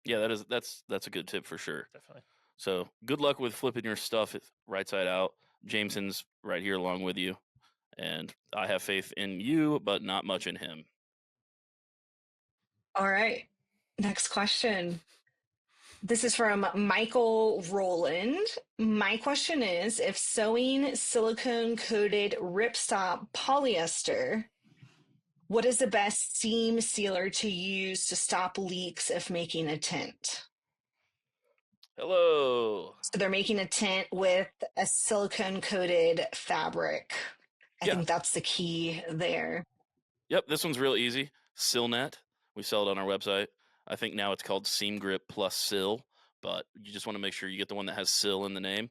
Yeah, that's a good tip for sure.
Definitely.
So good luck with flipping your stuff right side out. Jameson's right here along with you. And I have faith in you, but not much in him.
All right. Next question. This is from Michael Rowland. My question is, if sewing silicone-coated ripstop polyester, what is the best seam sealer to use to stop leaks if making a tent?
Hello.
So they're making a tent with a silicone-coated fabric. I think that's the key there.
Yep, this one's real easy. Silnet. We sell it on our website. I think now it's called Seam Grip Plus Sil, but you just want to make sure you get the one that has Sil in the name.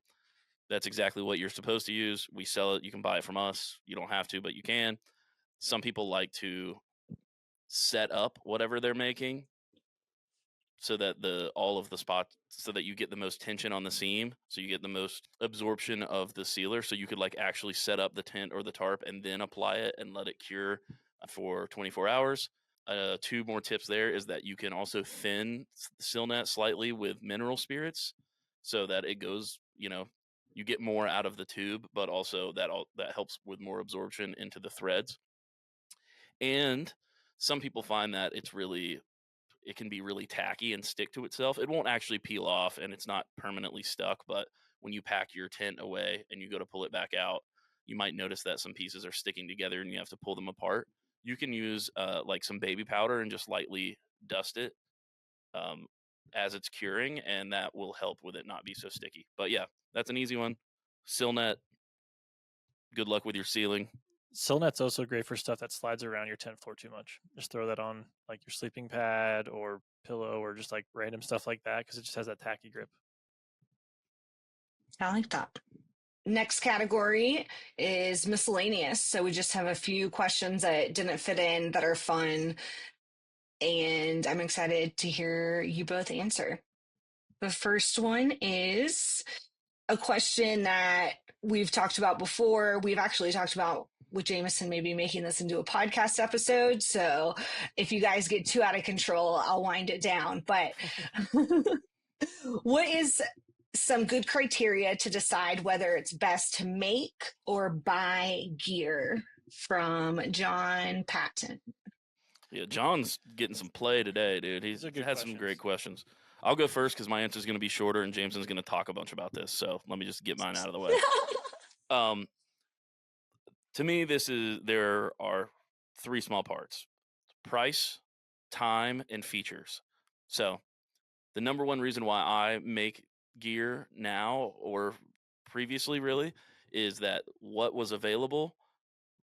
That's exactly what you're supposed to use. We sell it. You can buy it from us. You don't have to, but you can. Some people like to set up whatever they're making so that all of the spots, so that you get the most tension on the seam, so you get the most absorption of the sealer, so you could like actually set up the tent or the tarp and then apply it and let it cure for 24 hours. 2 more tips there is that you can also thin Silnet slightly with mineral spirits so that it goes, you get more out of the tube, but also that helps with more absorption into the threads. And some people find that it can be really tacky and stick to itself. It won't actually peel off and it's not permanently stuck, but when you pack your tent away and you go to pull it back out, you might notice that some pieces are sticking together and you have to pull them apart. You can use like some baby powder and just lightly dust it as it's curing, and that will help with it not be so sticky. But yeah, that's an easy one. Silnet, good luck with your sealing.
Silnet's also great for stuff that slides around your tent floor too much. Just throw that on like your sleeping pad or pillow or just like random stuff like that because it just has that tacky grip.
I like that. Next category is miscellaneous. So we just have a few questions that didn't fit in that are fun. And I'm excited to hear you both answer. The first one is a question that we've talked about before. We've actually talked about with Jameson maybe making this into a podcast episode. So if you guys get too out of control, I'll wind it down. But what is some good criteria to decide whether it's best to make or buy gear from John Patton?
Yeah, John's getting some play today, dude. He's had some great questions. I'll go first because my answer is going to be shorter, and Jameson's going to talk a bunch about this. So let me just get mine out of the way. To me, there are three small parts: price, time, and features. So the number one reason why I make gear now or previously really is that what was available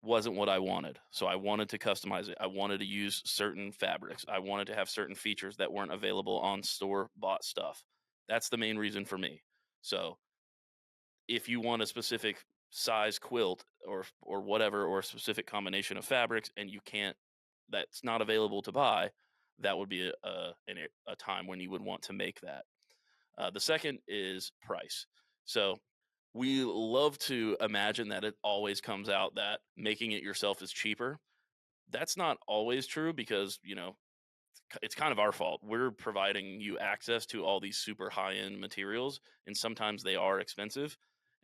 wasn't what I wanted. So I wanted to customize it. I wanted to use certain fabrics. I wanted to have certain features that weren't available on store-bought stuff. That's the main reason for me. So if you want a specific size quilt or whatever, or a specific combination of fabrics, and that's not available to buy, that would be a time when you would want to make that. The second is price. So we love to imagine that it always comes out that making it yourself is cheaper. That's not always true because, it's kind of our fault. We're providing you access to all these super high-end materials, and sometimes they are expensive.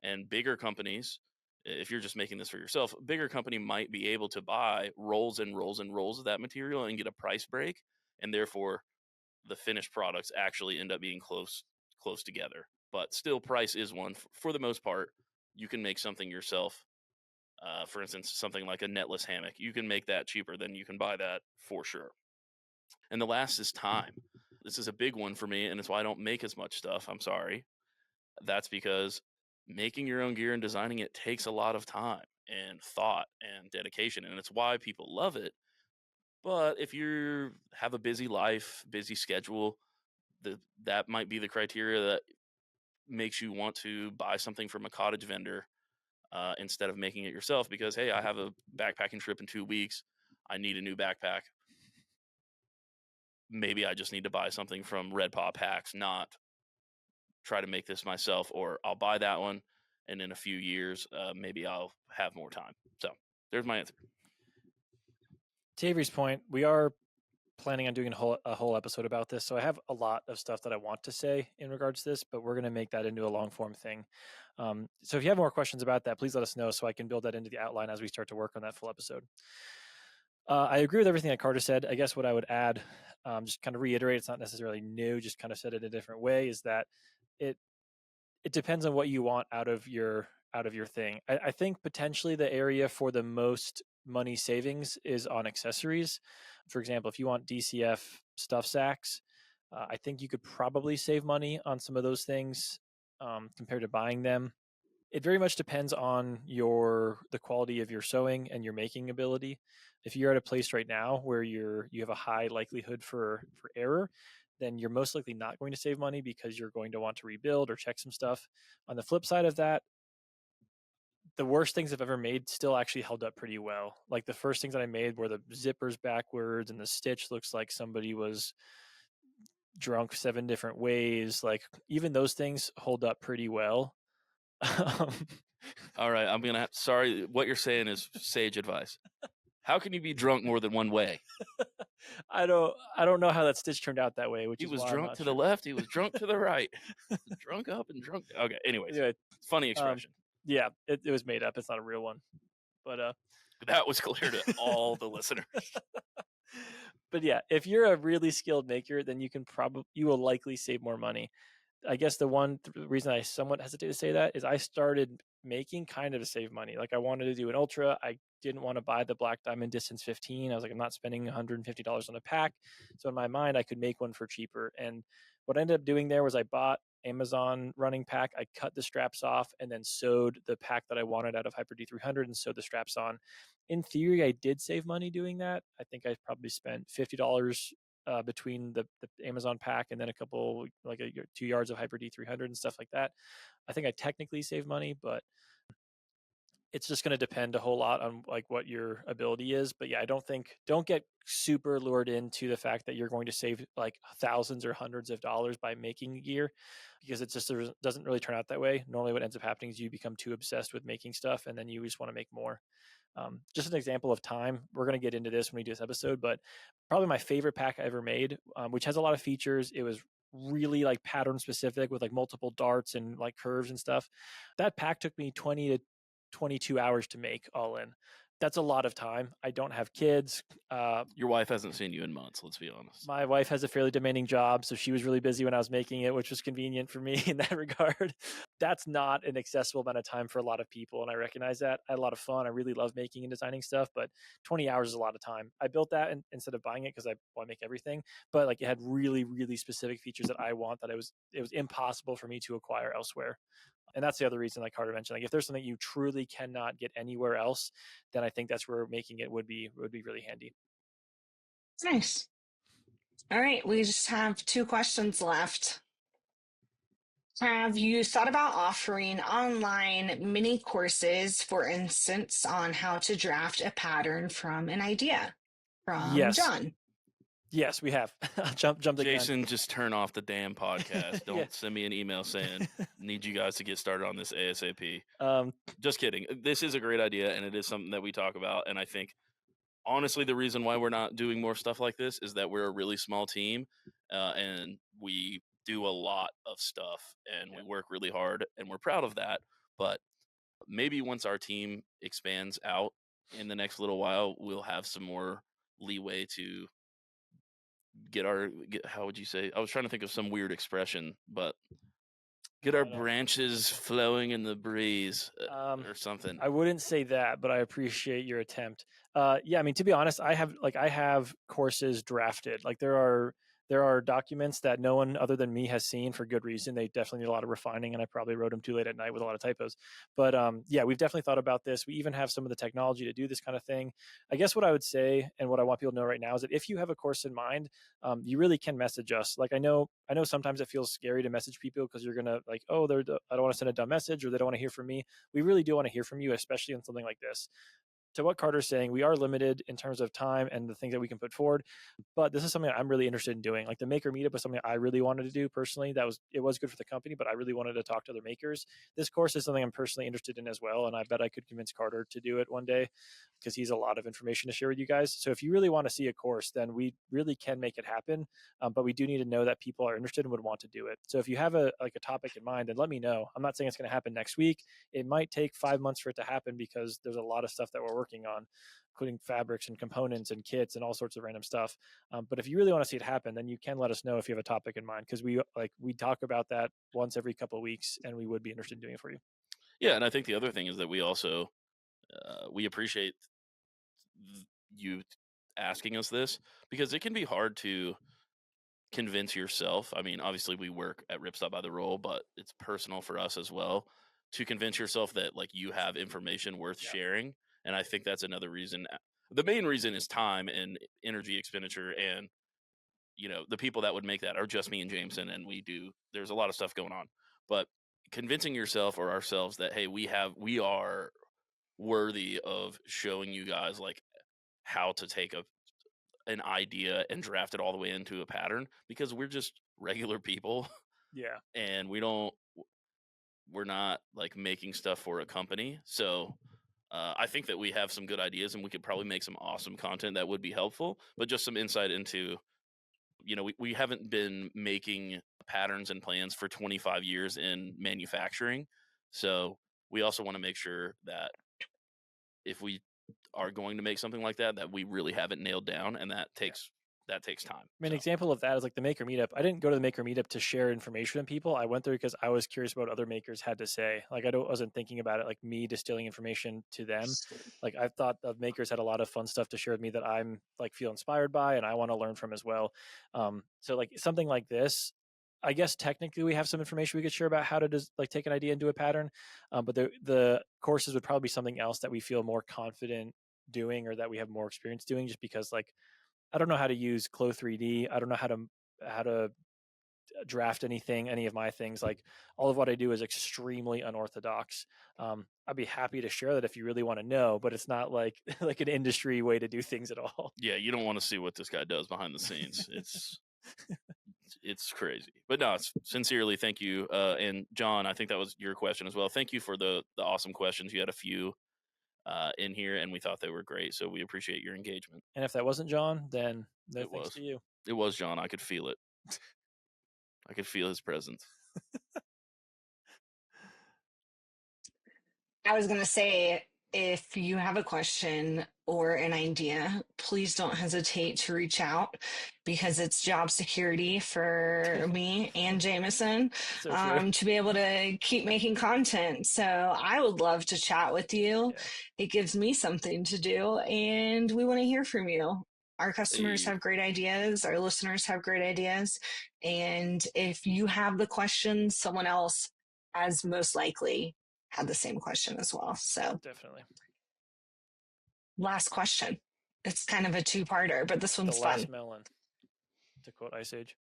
And bigger companies, if you're just making this for yourself, a bigger company might be able to buy rolls and rolls and rolls of that material and get a price break, and therefore the finished products actually end up being close together. But still, price is one. For the most part, you can make something yourself. For instance, something like a netless hammock, you can make that cheaper than you can buy that for sure. And the last is time. This is a big one for me, and it's why I don't make as much stuff. I'm sorry. That's because making your own gear and designing it takes a lot of time and thought and dedication, and it's why people love it. But if you have a busy life, busy schedule, that might be the criteria that makes you want to buy something from a cottage vendor instead of making it yourself because, hey, I have a backpacking trip in 2 weeks. I need a new backpack. Maybe I just need to buy something from Red Paw Packs, not try to make this myself, or I'll buy that one, and in a few years, maybe I'll have more time. So there's my answer.
To Avery's point, we are planning on doing a whole episode about this, so I have a lot of stuff that I want to say in regards to this, but we're going to make that into a long form thing. So if you have more questions about that, please let us know so I can build that into the outline as we start to work on that full episode. I agree with everything that Carter said. I guess what I would add, just kind of reiterate, it's not necessarily new, just kind of said it a different way, is that it depends on what you want out of your thing. I think potentially the area for the most money savings is on accessories. For example, if you want DCF stuff sacks, I think you could probably save money on some of those things compared to buying them. It very much depends on the quality of your sewing and your making ability. If you're at a place right now where you have a high likelihood for error, then you're most likely not going to save money because you're going to want to rebuild or check some stuff. On the flip side of that, the worst things I've ever made still actually held up pretty well. Like the first things that I made were the zippers backwards and the stitch looks like somebody was drunk 7 different ways. Like even those things hold up pretty well.
All right, sorry, what you're saying is sage advice. How can you be drunk more than one way?
I don't know how that stitch turned out that way.
He was drunk to the left. He was drunk to the right. Drunk up and drunk. Okay. Anyways, anyway, funny expression.
Yeah, it was made up. It's not a real one. But
that was clear to all the listeners.
But yeah, if you're a really skilled maker, then you will likely save more money. I guess the one reason I somewhat hesitate to say that is I started making kind of to save money. Like I wanted to do an ultra. I didn't want to buy the Black Diamond Distance 15. I was like, I'm not spending $150 on a pack. So in my mind, I could make one for cheaper. And what I ended up doing there was I bought Amazon running pack. I cut the straps off and then sewed the pack that I wanted out of Hyper D300 and sewed the straps on. In theory, I did save money doing that. I think I probably spent $50 between the Amazon pack and then a couple, like 2 yards of Hyper D300 and stuff like that. I think I technically saved money, but it's just going to depend a whole lot on like what your ability is. But yeah, don't get super lured into the fact that you're going to save like thousands or hundreds of dollars by making gear, because it just doesn't really turn out that way. Normally what ends up happening is you become too obsessed with making stuff and then you just want to make more. Just an example of time, we're going to get into this when we do this episode, but probably my favorite pack I ever made, which has a lot of features. It was really like pattern specific with like multiple darts and like curves and stuff. That pack took me 20 to 22 hours to make all in. That's a lot of time. I don't have kids.
Your wife hasn't seen you in months, let's be honest.
My wife has a fairly demanding job, so she was really busy when I was making it, which was convenient for me in that regard. That's not an accessible amount of time for a lot of people, and I recognize that. I had a lot of fun. I really love making and designing stuff, but 20 hours is a lot of time. I built that instead of buying it because I want to make everything, but like it had really, really specific features that I want that it was impossible for me to acquire elsewhere. And that's the other reason, like Carter mentioned, like if there's something you truly cannot get anywhere else, then I think that's where making it would be really handy.
Nice. All right, we just have 2 questions left. Have you thought about offering online mini courses, for instance, on how to draft a pattern from an idea? From
Yes.
John.
Yes, we have. jump the
Jason, just turn off the damn podcast. Don't
Yeah.
send me an email saying, need you guys to get started on this ASAP.
gun.
Just kidding. This is a great idea, and it is something that we talk about. And I think, honestly, the reason why we're not doing more stuff like this is that we're a really small team, and we do a lot of stuff, and we work really hard, and we're proud of that. But maybe once our team expands out in the next little while, we'll have some more leeway to get how would you say? I was trying to think of some weird expression, but get our branches flowing in the breeze or something.
I wouldn't say that, but I appreciate your attempt. Yeah, I mean, to be honest, I have courses drafted. Like there are documents that no one other than me has seen for good reason. They definitely need a lot of refining, and I probably wrote them too late at night with a lot of typos. But yeah, we've definitely thought about this. We even have some of the technology to do this kind of thing. I guess what I would say, and what I want people to know right now, is that if you have a course in mind, you really can message us. Like I know sometimes it feels scary to message people because you're gonna like, oh, I don't want to send a dumb message, or they don't want to hear from me. We really do want to hear from you, especially on something like this. To what Carter's saying, we are limited in terms of time and the things that we can put forward, but this is something I'm really interested in doing. Like the maker meetup was something I really wanted to do personally. It was good for the company, but I really wanted to talk to other makers. This course is something I'm personally interested in as well, and I bet I could convince Carter to do it one day because he's a lot of information to share with you guys. So if you really want to see a course, then we really can make it happen, but we do need to know that people are interested and would want to do it. So if you have a topic in mind, then let me know. I'm not saying it's going to happen next week. It might take 5 months for it to happen because there's a lot of stuff that we're working on, including fabrics and components and kits and all sorts of random stuff. But if you really want to see it happen, then you can let us know if you have a topic in mind, because we talk about that once every couple of weeks, and we would be interested in doing it for you.
Yeah, and I think the other thing is that we also we appreciate you asking us this, because it can be hard to convince yourself. I mean, obviously we work at Ripstop by the role, but it's personal for us as well to convince yourself that like you have information worth sharing. And I think that's another reason. The main reason is time and energy expenditure, and the people that would make that are just me and Jameson, and there's a lot of stuff going on. But convincing yourself or ourselves that, hey, we are worthy of showing you guys like how to take an idea and draft it all the way into a pattern, because we're just regular people.
Yeah.
And we're not like making stuff for a company. So I think that we have some good ideas, and we could probably make some awesome content that would be helpful. But just some insight into, we haven't been making patterns and plans for 25 years in manufacturing. So we also want to make sure that if we are going to make something like that we really have it nailed down, and that takes time.
I mean, an example of that is like the maker meetup. I didn't go to the maker meetup to share information with people. I went there because I was curious about what other makers had to say. Like wasn't thinking about it like me distilling information to them. Like I thought the makers had a lot of fun stuff to share with me that I'm like feel inspired by and I want to learn from as well. So like something like this, I guess technically we have some information we could share about how to take an idea into a pattern, but the courses would probably be something else that we feel more confident doing, or that we have more experience doing, just because like I don't know how to use Clo 3D. I don't know how to draft anything, any of my things. Like all of what I do is extremely unorthodox. I'd be happy to share that if you really want to know, but it's not like like an industry way to do things at all.
Yeah, you don't want to see what this guy does behind the scenes. It's crazy. But no, it's sincerely thank you. And John, I think that was your question as well. Thank you for the awesome questions. You had a few in here, and we thought they were great. So we appreciate your engagement.
And if that wasn't John, then no
It
thanks
was.
to you.
It was John. I could feel it. I could feel his presence.
I was going to say, if you have a question or an idea, please don't hesitate to reach out because it's job security for me and Jameson
So true.
to be able to keep making content. So I would love to chat with you.
Yeah.
It gives me something to do, and we want to hear from you. Our customers
Hey.
have great ideas, our listeners have great ideas. And if you have the questions, someone else has most likely had the same question as well. So
Definitely.
last question. It's kind of a two-parter, but this
The
one's
last
fun.
melon, to quote Ice Age.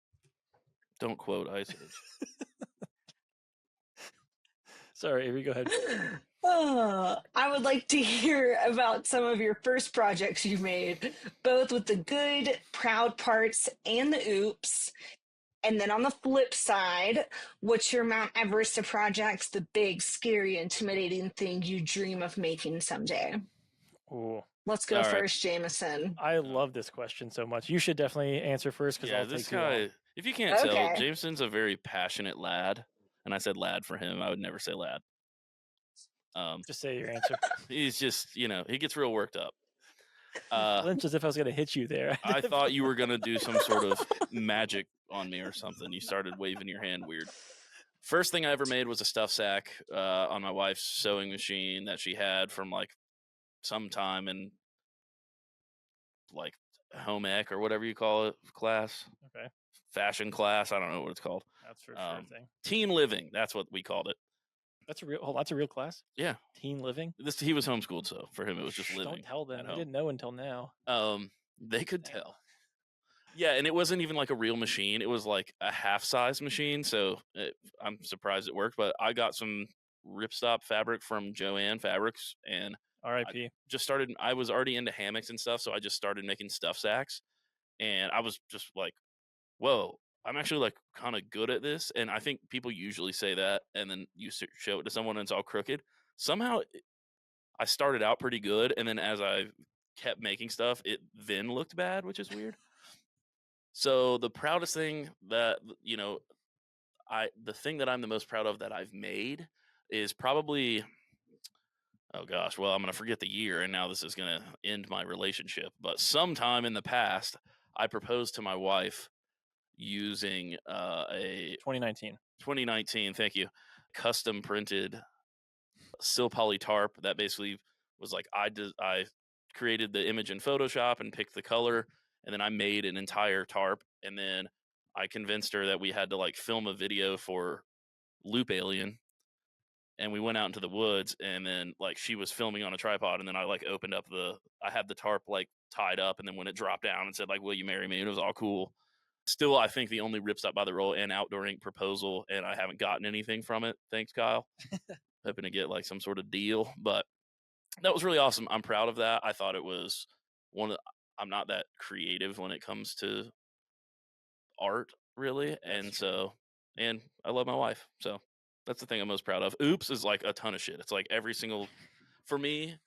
Don't quote Ice Age.
Sorry, Avery, go ahead.
I would like to hear about some of your first projects you made, both with the good, proud parts and the oops. And then on the flip side, what's your Mount Everest of projects, the big, scary, intimidating thing you dream of making someday?
Ooh,
Let's go
All right.
first, Jameson.
I love this question so much. You should definitely answer first because
Yeah,
I'll take
this
too long.
guy, if you can't tell,
Okay.
Jameson's a very passionate lad. And I said lad for him. I would never say lad.
Just say your answer.
He's just, he gets real worked up.
Flinched as if I was going to hit you there.
I thought you were going to do some sort of magic on me or something. You started waving your hand weird. First thing I ever made was a stuff sack on my wife's sewing machine that she had from like sometime in like home ec or whatever you call it class.
Okay.
Fashion class. I don't know what it's called.
That's for sure thing.
Teen living. That's what we called it.
That's a real class?
Yeah.
Teen living?
He was homeschooled, so for him it was just living.
Don't tell them.
at
I
home.
didn't know until now.
They could tell. Yeah, and it wasn't even like a real machine. It was like a half-size machine, so I'm surprised it worked. But I got some Ripstop fabric from Joanne Fabrics, and
R.I.P.
I was already into hammocks and stuff, so I just started making stuff sacks, and I was just like, whoa, I'm actually like kind of good at this. And I think people usually say that, and then you show it to someone and it's all crooked. Somehow I started out pretty good, and then as I kept making stuff, it then looked bad, which is weird. So the proudest thing that, the thing that I'm the most proud of that I've made is probably, oh gosh, well, I'm going to forget the year, and now this is going to end my relationship. But sometime in the past, I proposed to my wife using a 2019, thank you, custom printed sil poly tarp that basically was like I created the image in Photoshop and picked the color, and then I made an entire tarp, and then I convinced her that we had to like film a video for Loop Alien, and we went out into the woods, and then like she was filming on a tripod, and then I like opened up I had the tarp like tied up, and then when it dropped down and said like, will you marry me, and it was all cool. Still, I think the only Ripstop by the Roll and Outdoor Ink proposal, and I haven't gotten anything from it. Thanks, Kyle. Hoping to get like some sort of deal, but that was really awesome. I'm proud of that. I thought it was I'm not that creative when it comes to art, really, and I love my wife, so that's the thing I'm most proud of. Oops is like a ton of shit. It's like for me,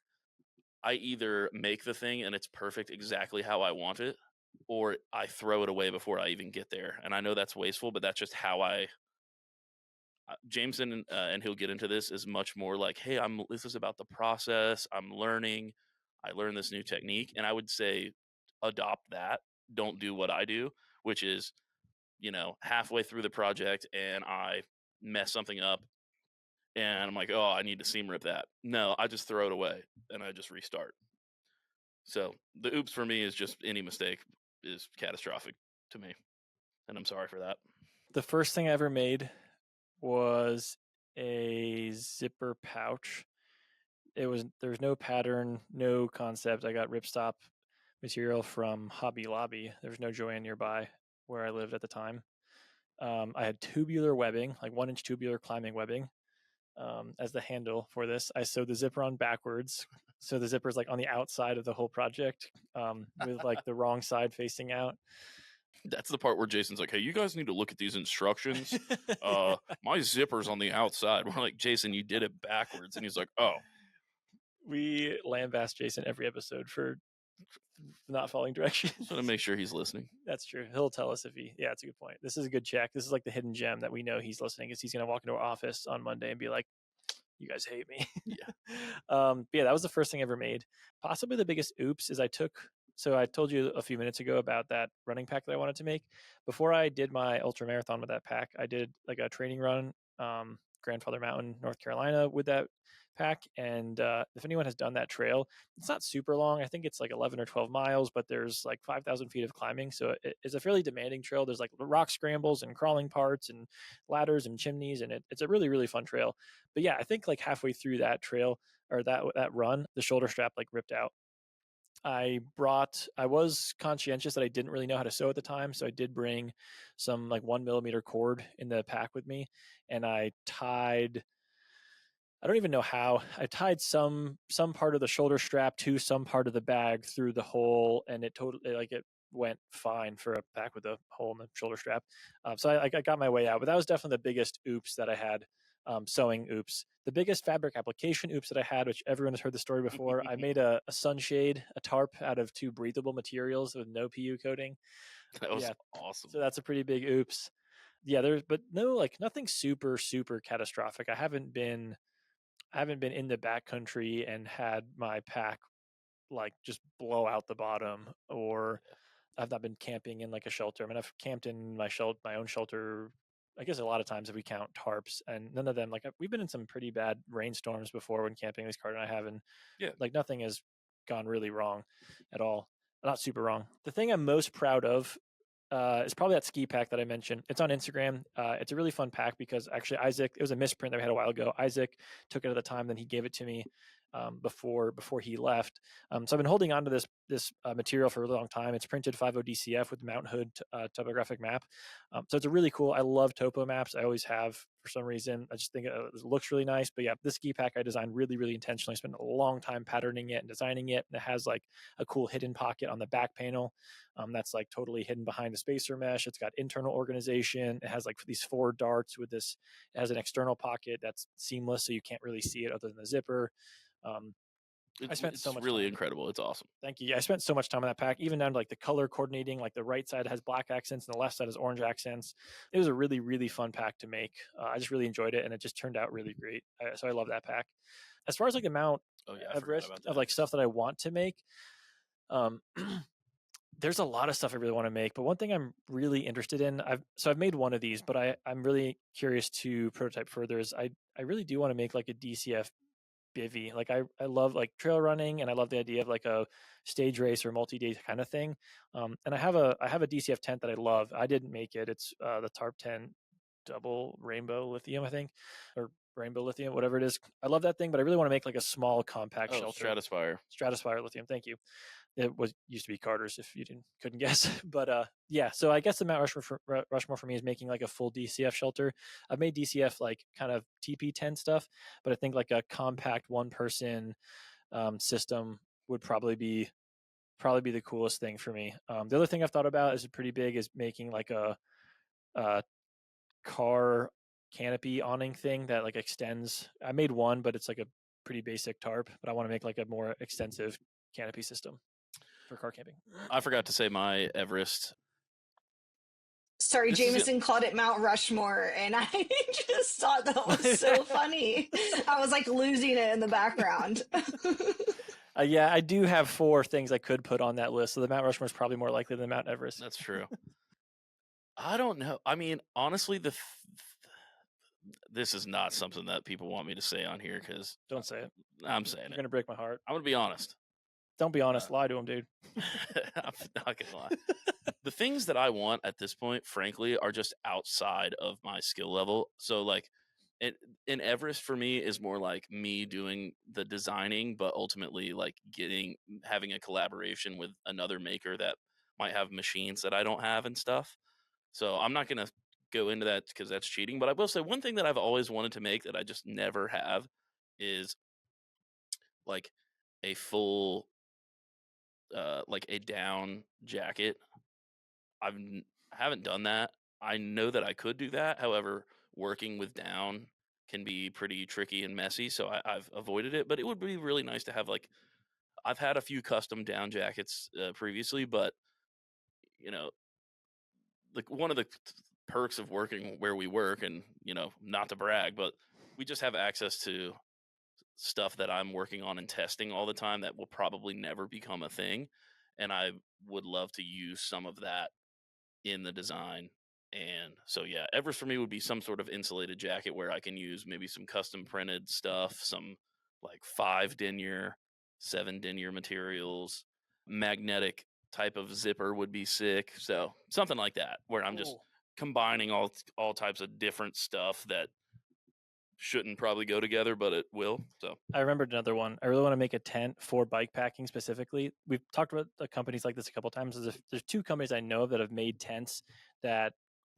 I either make the thing and it's perfect exactly how I want it, or I throw it away before I even get there. And I know that's wasteful, but that's just how Jameson, and he'll get into this, is much more like, hey, this is about the process. I'm learning. I learned this new technique. And I would say adopt that. Don't do what I do, which is, halfway through the project and I mess something up and I'm like, oh, I need to seam rip that. No, I just throw it away and I just restart. So the oops for me is just any mistake is catastrophic to me. And I'm sorry for that.
The first thing I ever made was a zipper pouch. There was no pattern, no concept. I got Ripstop material from Hobby Lobby. There was no Joanne nearby where I lived at the time. I had tubular webbing, like 1-inch tubular climbing webbing, as the handle for this. I sewed the zipper on backwards, so the zipper's like on the outside of the whole project, with like the wrong side facing out.
That's the part where Jason's like, "Hey, you guys need to look at these instructions. My zipper's on the outside." We're like, "Jason, you did it backwards," and he's like, "Oh."
We lambast Jason every episode for not following directions.
Just want to make sure he's listening.
That's true. He'll tell us if he. Yeah, it's a good point. This is a good check. This is like the hidden gem that we know he's listening. Is he's going to walk into our office on Monday and be like, "You guys hate me."
Yeah.
But yeah, that was the first thing I ever made. Possibly the biggest oops is I took. So I told you a few minutes ago about that running pack that I wanted to make. Before I did my ultra marathon with that pack, I did like a training run, Grandfather Mountain, North Carolina, with that pack. And if anyone has done that trail, it's not super long. I think it's like 11 or 12 miles, but there's like 5,000 feet of climbing. So it's a fairly demanding trail. There's like rock scrambles and crawling parts and ladders and chimneys. And it's a really, really fun trail. But yeah, I think like halfway through that trail or that run, the shoulder strap like ripped out. I was conscientious that I didn't really know how to sew at the time. So I did bring some like 1 millimeter cord in the pack with me. And I don't even know how. I tied some part of the shoulder strap to some part of the bag through the hole, and it went fine for a pack with a hole in the shoulder strap. So I got my way out, but that was definitely the biggest oops that I had. Sewing oops. The biggest fabric application oops that I had, which everyone has heard the story before. I made a sunshade, a tarp out of 2 breathable materials with no PU coating.
That was awesome.
So that's a pretty big oops. Yeah, but nothing super catastrophic. I haven't been in the backcountry and had my pack like just blow out the bottom, or I've not been camping in like a shelter. I mean, I've camped in my own shelter, I guess a lot of times if we count tarps, and none of them, like we've been in some pretty bad rainstorms before when camping, this Carter and I have, and like nothing has gone really wrong at all. Not super wrong. The thing I'm most proud of is probably that ski pack that I mentioned. It's on Instagram. It's a really fun pack because actually Isaac, it was a misprint that we had a while ago. Isaac took it at the time, then he gave it to me before he left. So I've been holding on to this material for a really long time. It's printed 5.0 DCF with Mount Hood topographic map. So it's a really cool. I love topo maps. I always have for some reason. I just think it looks really nice. But yeah, this ski pack I designed really, really intentionally. I spent a long time patterning it and designing it. And it has like a cool hidden pocket on the back panel. That's like totally hidden behind the spacer mesh. It's got internal organization. It has like these 4 darts with this. It has an external pocket that's seamless, so you can't really see it other than the zipper. I spent so much
really
time.
Incredible. It's awesome.
Thank you. Yeah, I spent so much time on that pack, even down to like the color coordinating. Like the right side has black accents and the left side has orange accents. It was a really, really fun pack to make. I just really enjoyed it, and it just turned out really great. So I love that pack. As far as like the Mount Everest of like stuff that I want to make, there's a lot of stuff I really want to make, but one thing I'm really interested in, I've made one of these, but I'm really curious to prototype further, is I really do want to make like a DCF bivy. Like I love like trail running, and I love the idea of like a stage race or multi-day kind of thing. And I have a DCF tent that I love. I didn't make it. It's the Tarp 10 double rainbow lithium, I think, or rainbow lithium, whatever it is. I love that thing, but I really want to make like a small compact shelter. Stratospire lithium. Thank you. It used to be Carter's, if you couldn't guess. But yeah, so I guess the Mount Rushmore for me is making like a full DCF shelter. I've made DCF like kind of TP tent stuff, but I think like a compact 1-person system would probably be the coolest thing for me. The other thing I've thought about is pretty big is making like a car canopy awning thing that like extends. I made one, but it's like a pretty basic tarp, but I want to make like a more extensive canopy system for car camping.
I forgot to say my Everest.
Sorry, Jameson called it Mount Rushmore, and I just thought that was so funny. I was like losing it in the background.
Yeah, I do have 4 things I could put on that list, so the Mount Rushmore is probably more likely than Mount Everest.
That's true. I don't know. I mean, honestly, this is not something that people want me to say on here because
don't say it.
I'm saying
You're gonna break my heart.
I'm gonna be honest.
Don't be honest. Lie to him, dude.
I'm not gonna lie. The things that I want at this point, frankly, are just outside of my skill level. So, like, in Everest for me is more like me doing the designing, but ultimately like having a collaboration with another maker that might have machines that I don't have and stuff. So I'm not gonna go into that because that's cheating. But I will say one thing that I've always wanted to make that I just never have is like a full, like a down jacket. I haven't done that. I know that I could do that. However, working with down can be pretty tricky and messy, so I've avoided it. But it would be really nice to have like I've had a few custom down jackets previously, but you know, like one of the perks of working where we work, and not to brag, but we just have access to stuff that I'm working on and testing all the time that will probably never become a thing, and I would love to use some of that in the design. And so yeah, Everest for me would be some sort of insulated jacket where I can use maybe some custom printed stuff, some like 5 denier, 7 denier materials, magnetic type of zipper would be sick. So something like that where I'm just combining all types of different stuff that shouldn't probably go together, but it will. So
I remembered another one. I really want to make a tent for bike packing specifically. We've talked about the companies like this a couple times. There's 2 companies I know that have made tents that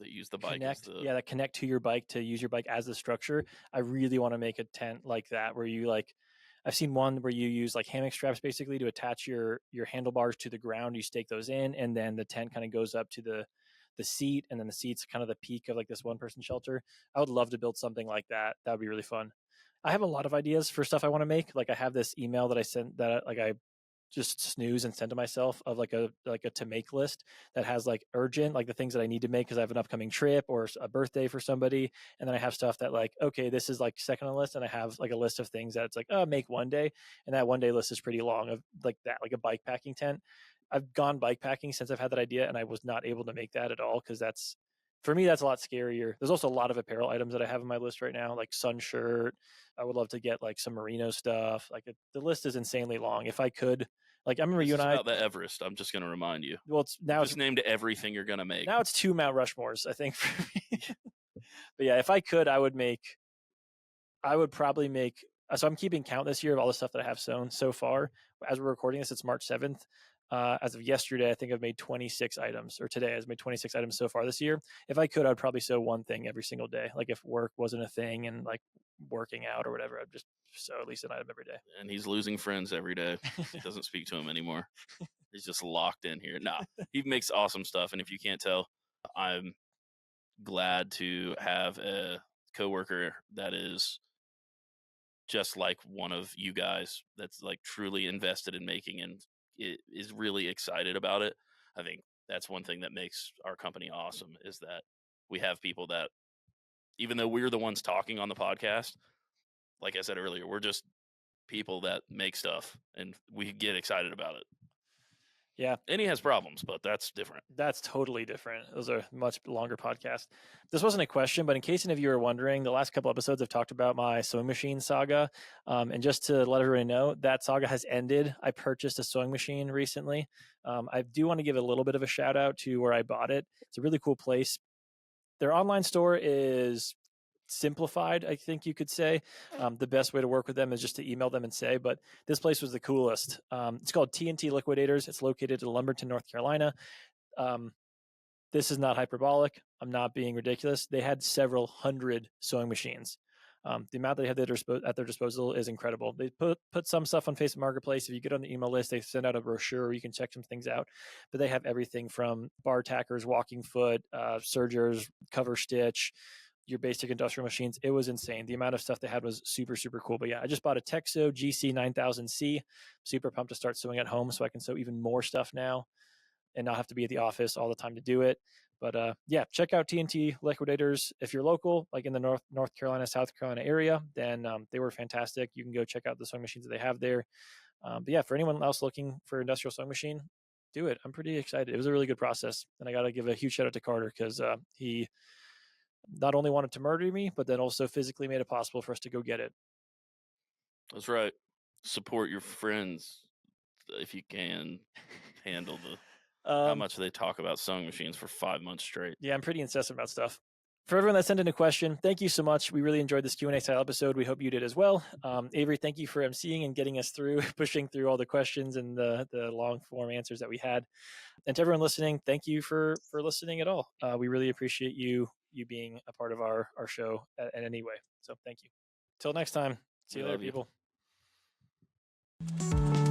use the bike
connect,
as
that connect to your bike to use your bike as the structure. I really want to make a tent like that where you like. I've seen one where you use like hammock straps basically to attach your handlebars to the ground. You stake those in, and then the tent kind of goes up to the seat, and then the seat's kind of the peak of like this 1-person shelter. I would love to build something like that. That would be really fun. I have a lot of ideas for stuff I want to make. Like I have this email that I sent that like I just snooze and send to myself of like a to make list that has like urgent, like the things that I need to make because I have an upcoming trip or a birthday for somebody. And then I have stuff that like, okay, this is like second on the list. And I have like a list of things that it's like, oh, make one day. And that one day list is pretty long of like that, like a bike packing tent. I've gone bike packing since I've had that idea, and I was not able to make that at all because that's, for me, that's a lot scarier. There's also a lot of apparel items that I have on my list right now, like sun shirt. I would love to get like some merino stuff. Like the list is insanely long. If I could, like I remember
this
you
is
and I.
about the Everest. I'm just going to remind you.
Well, it's now
Just named everything you're going to make.
now it's 2 Mount Rushmores, I think, for me. But yeah, if I could, I would probably make. So I'm keeping count this year of all the stuff that I have sewn so far. As we're recording this, it's March 7th. As of yesterday, I think I've made 26 items, or today I've made 26 items so far this year. If I could, I'd probably sew one thing every single day. Like if work wasn't a thing and like working out or whatever, I'd just sew at least an item every day.
And he's losing friends every day. He doesn't speak to him anymore. He's just locked in here. Nah, he makes awesome stuff. And if you can't tell, I'm glad to have a coworker that is just like one of you guys that's like truly invested in making and is really excited about it. I think that's one thing that makes our company awesome is that we have people that, even though we're the ones talking on the podcast, like I said earlier, we're just people that make stuff and we get excited about it.
Yeah.
And he has problems, but that's different.
That's totally different. Those are much longer podcasts. This wasn't a question, but in case any of you are wondering, the last couple episodes I've talked about my sewing machine saga. And just to let everybody know, that saga has ended. I purchased a sewing machine recently. I do want to give a little bit of a shout out to where I bought it. It's a really cool place. Their online store is simplified, I think you could say. The best way to work with them is just to email them and say, but this place was the coolest. It's called TNT Liquidators. It's located in Lumberton, North Carolina. This is not hyperbolic. I'm not being ridiculous. They had several hundred sewing machines. The amount they have at their disposal is incredible. They put some stuff on Facebook Marketplace. If you get on the email list, they send out a brochure where you can check some things out. But they have everything from bar tackers, walking foot, sergers, cover stitch, your basic industrial machines. It was insane. The amount of stuff they had was super, super cool. But yeah, I just bought a Texo GC 9000C. Super pumped to start sewing at home so I can sew even more stuff now and not have to be at the office all the time to do it. But yeah, check out TNT Liquidators. If you're local, like in the North Carolina, South Carolina area, then they were fantastic. You can go check out the sewing machines that they have there. But yeah, for anyone else looking for an industrial sewing machine, do it. I'm pretty excited. It was a really good process. And I got to give a huge shout out to Carter because he not only wanted to murder me, but then also physically made it possible for us to go get it.
That's right. Support your friends if you can handle the how much they talk about sewing machines for 5 months straight.
Yeah, I'm pretty incessant about stuff. For everyone that sent in a question, thank you so much. We really enjoyed this Q&A style episode. We hope you did as well. Avery, thank you for emceeing and getting us through, pushing through all the questions and the long form answers that we had. And to everyone listening, thank you for listening at all. We really appreciate you you being a part of our show in any way. So thank you. Till next time. See
We
you later,
love you.
people.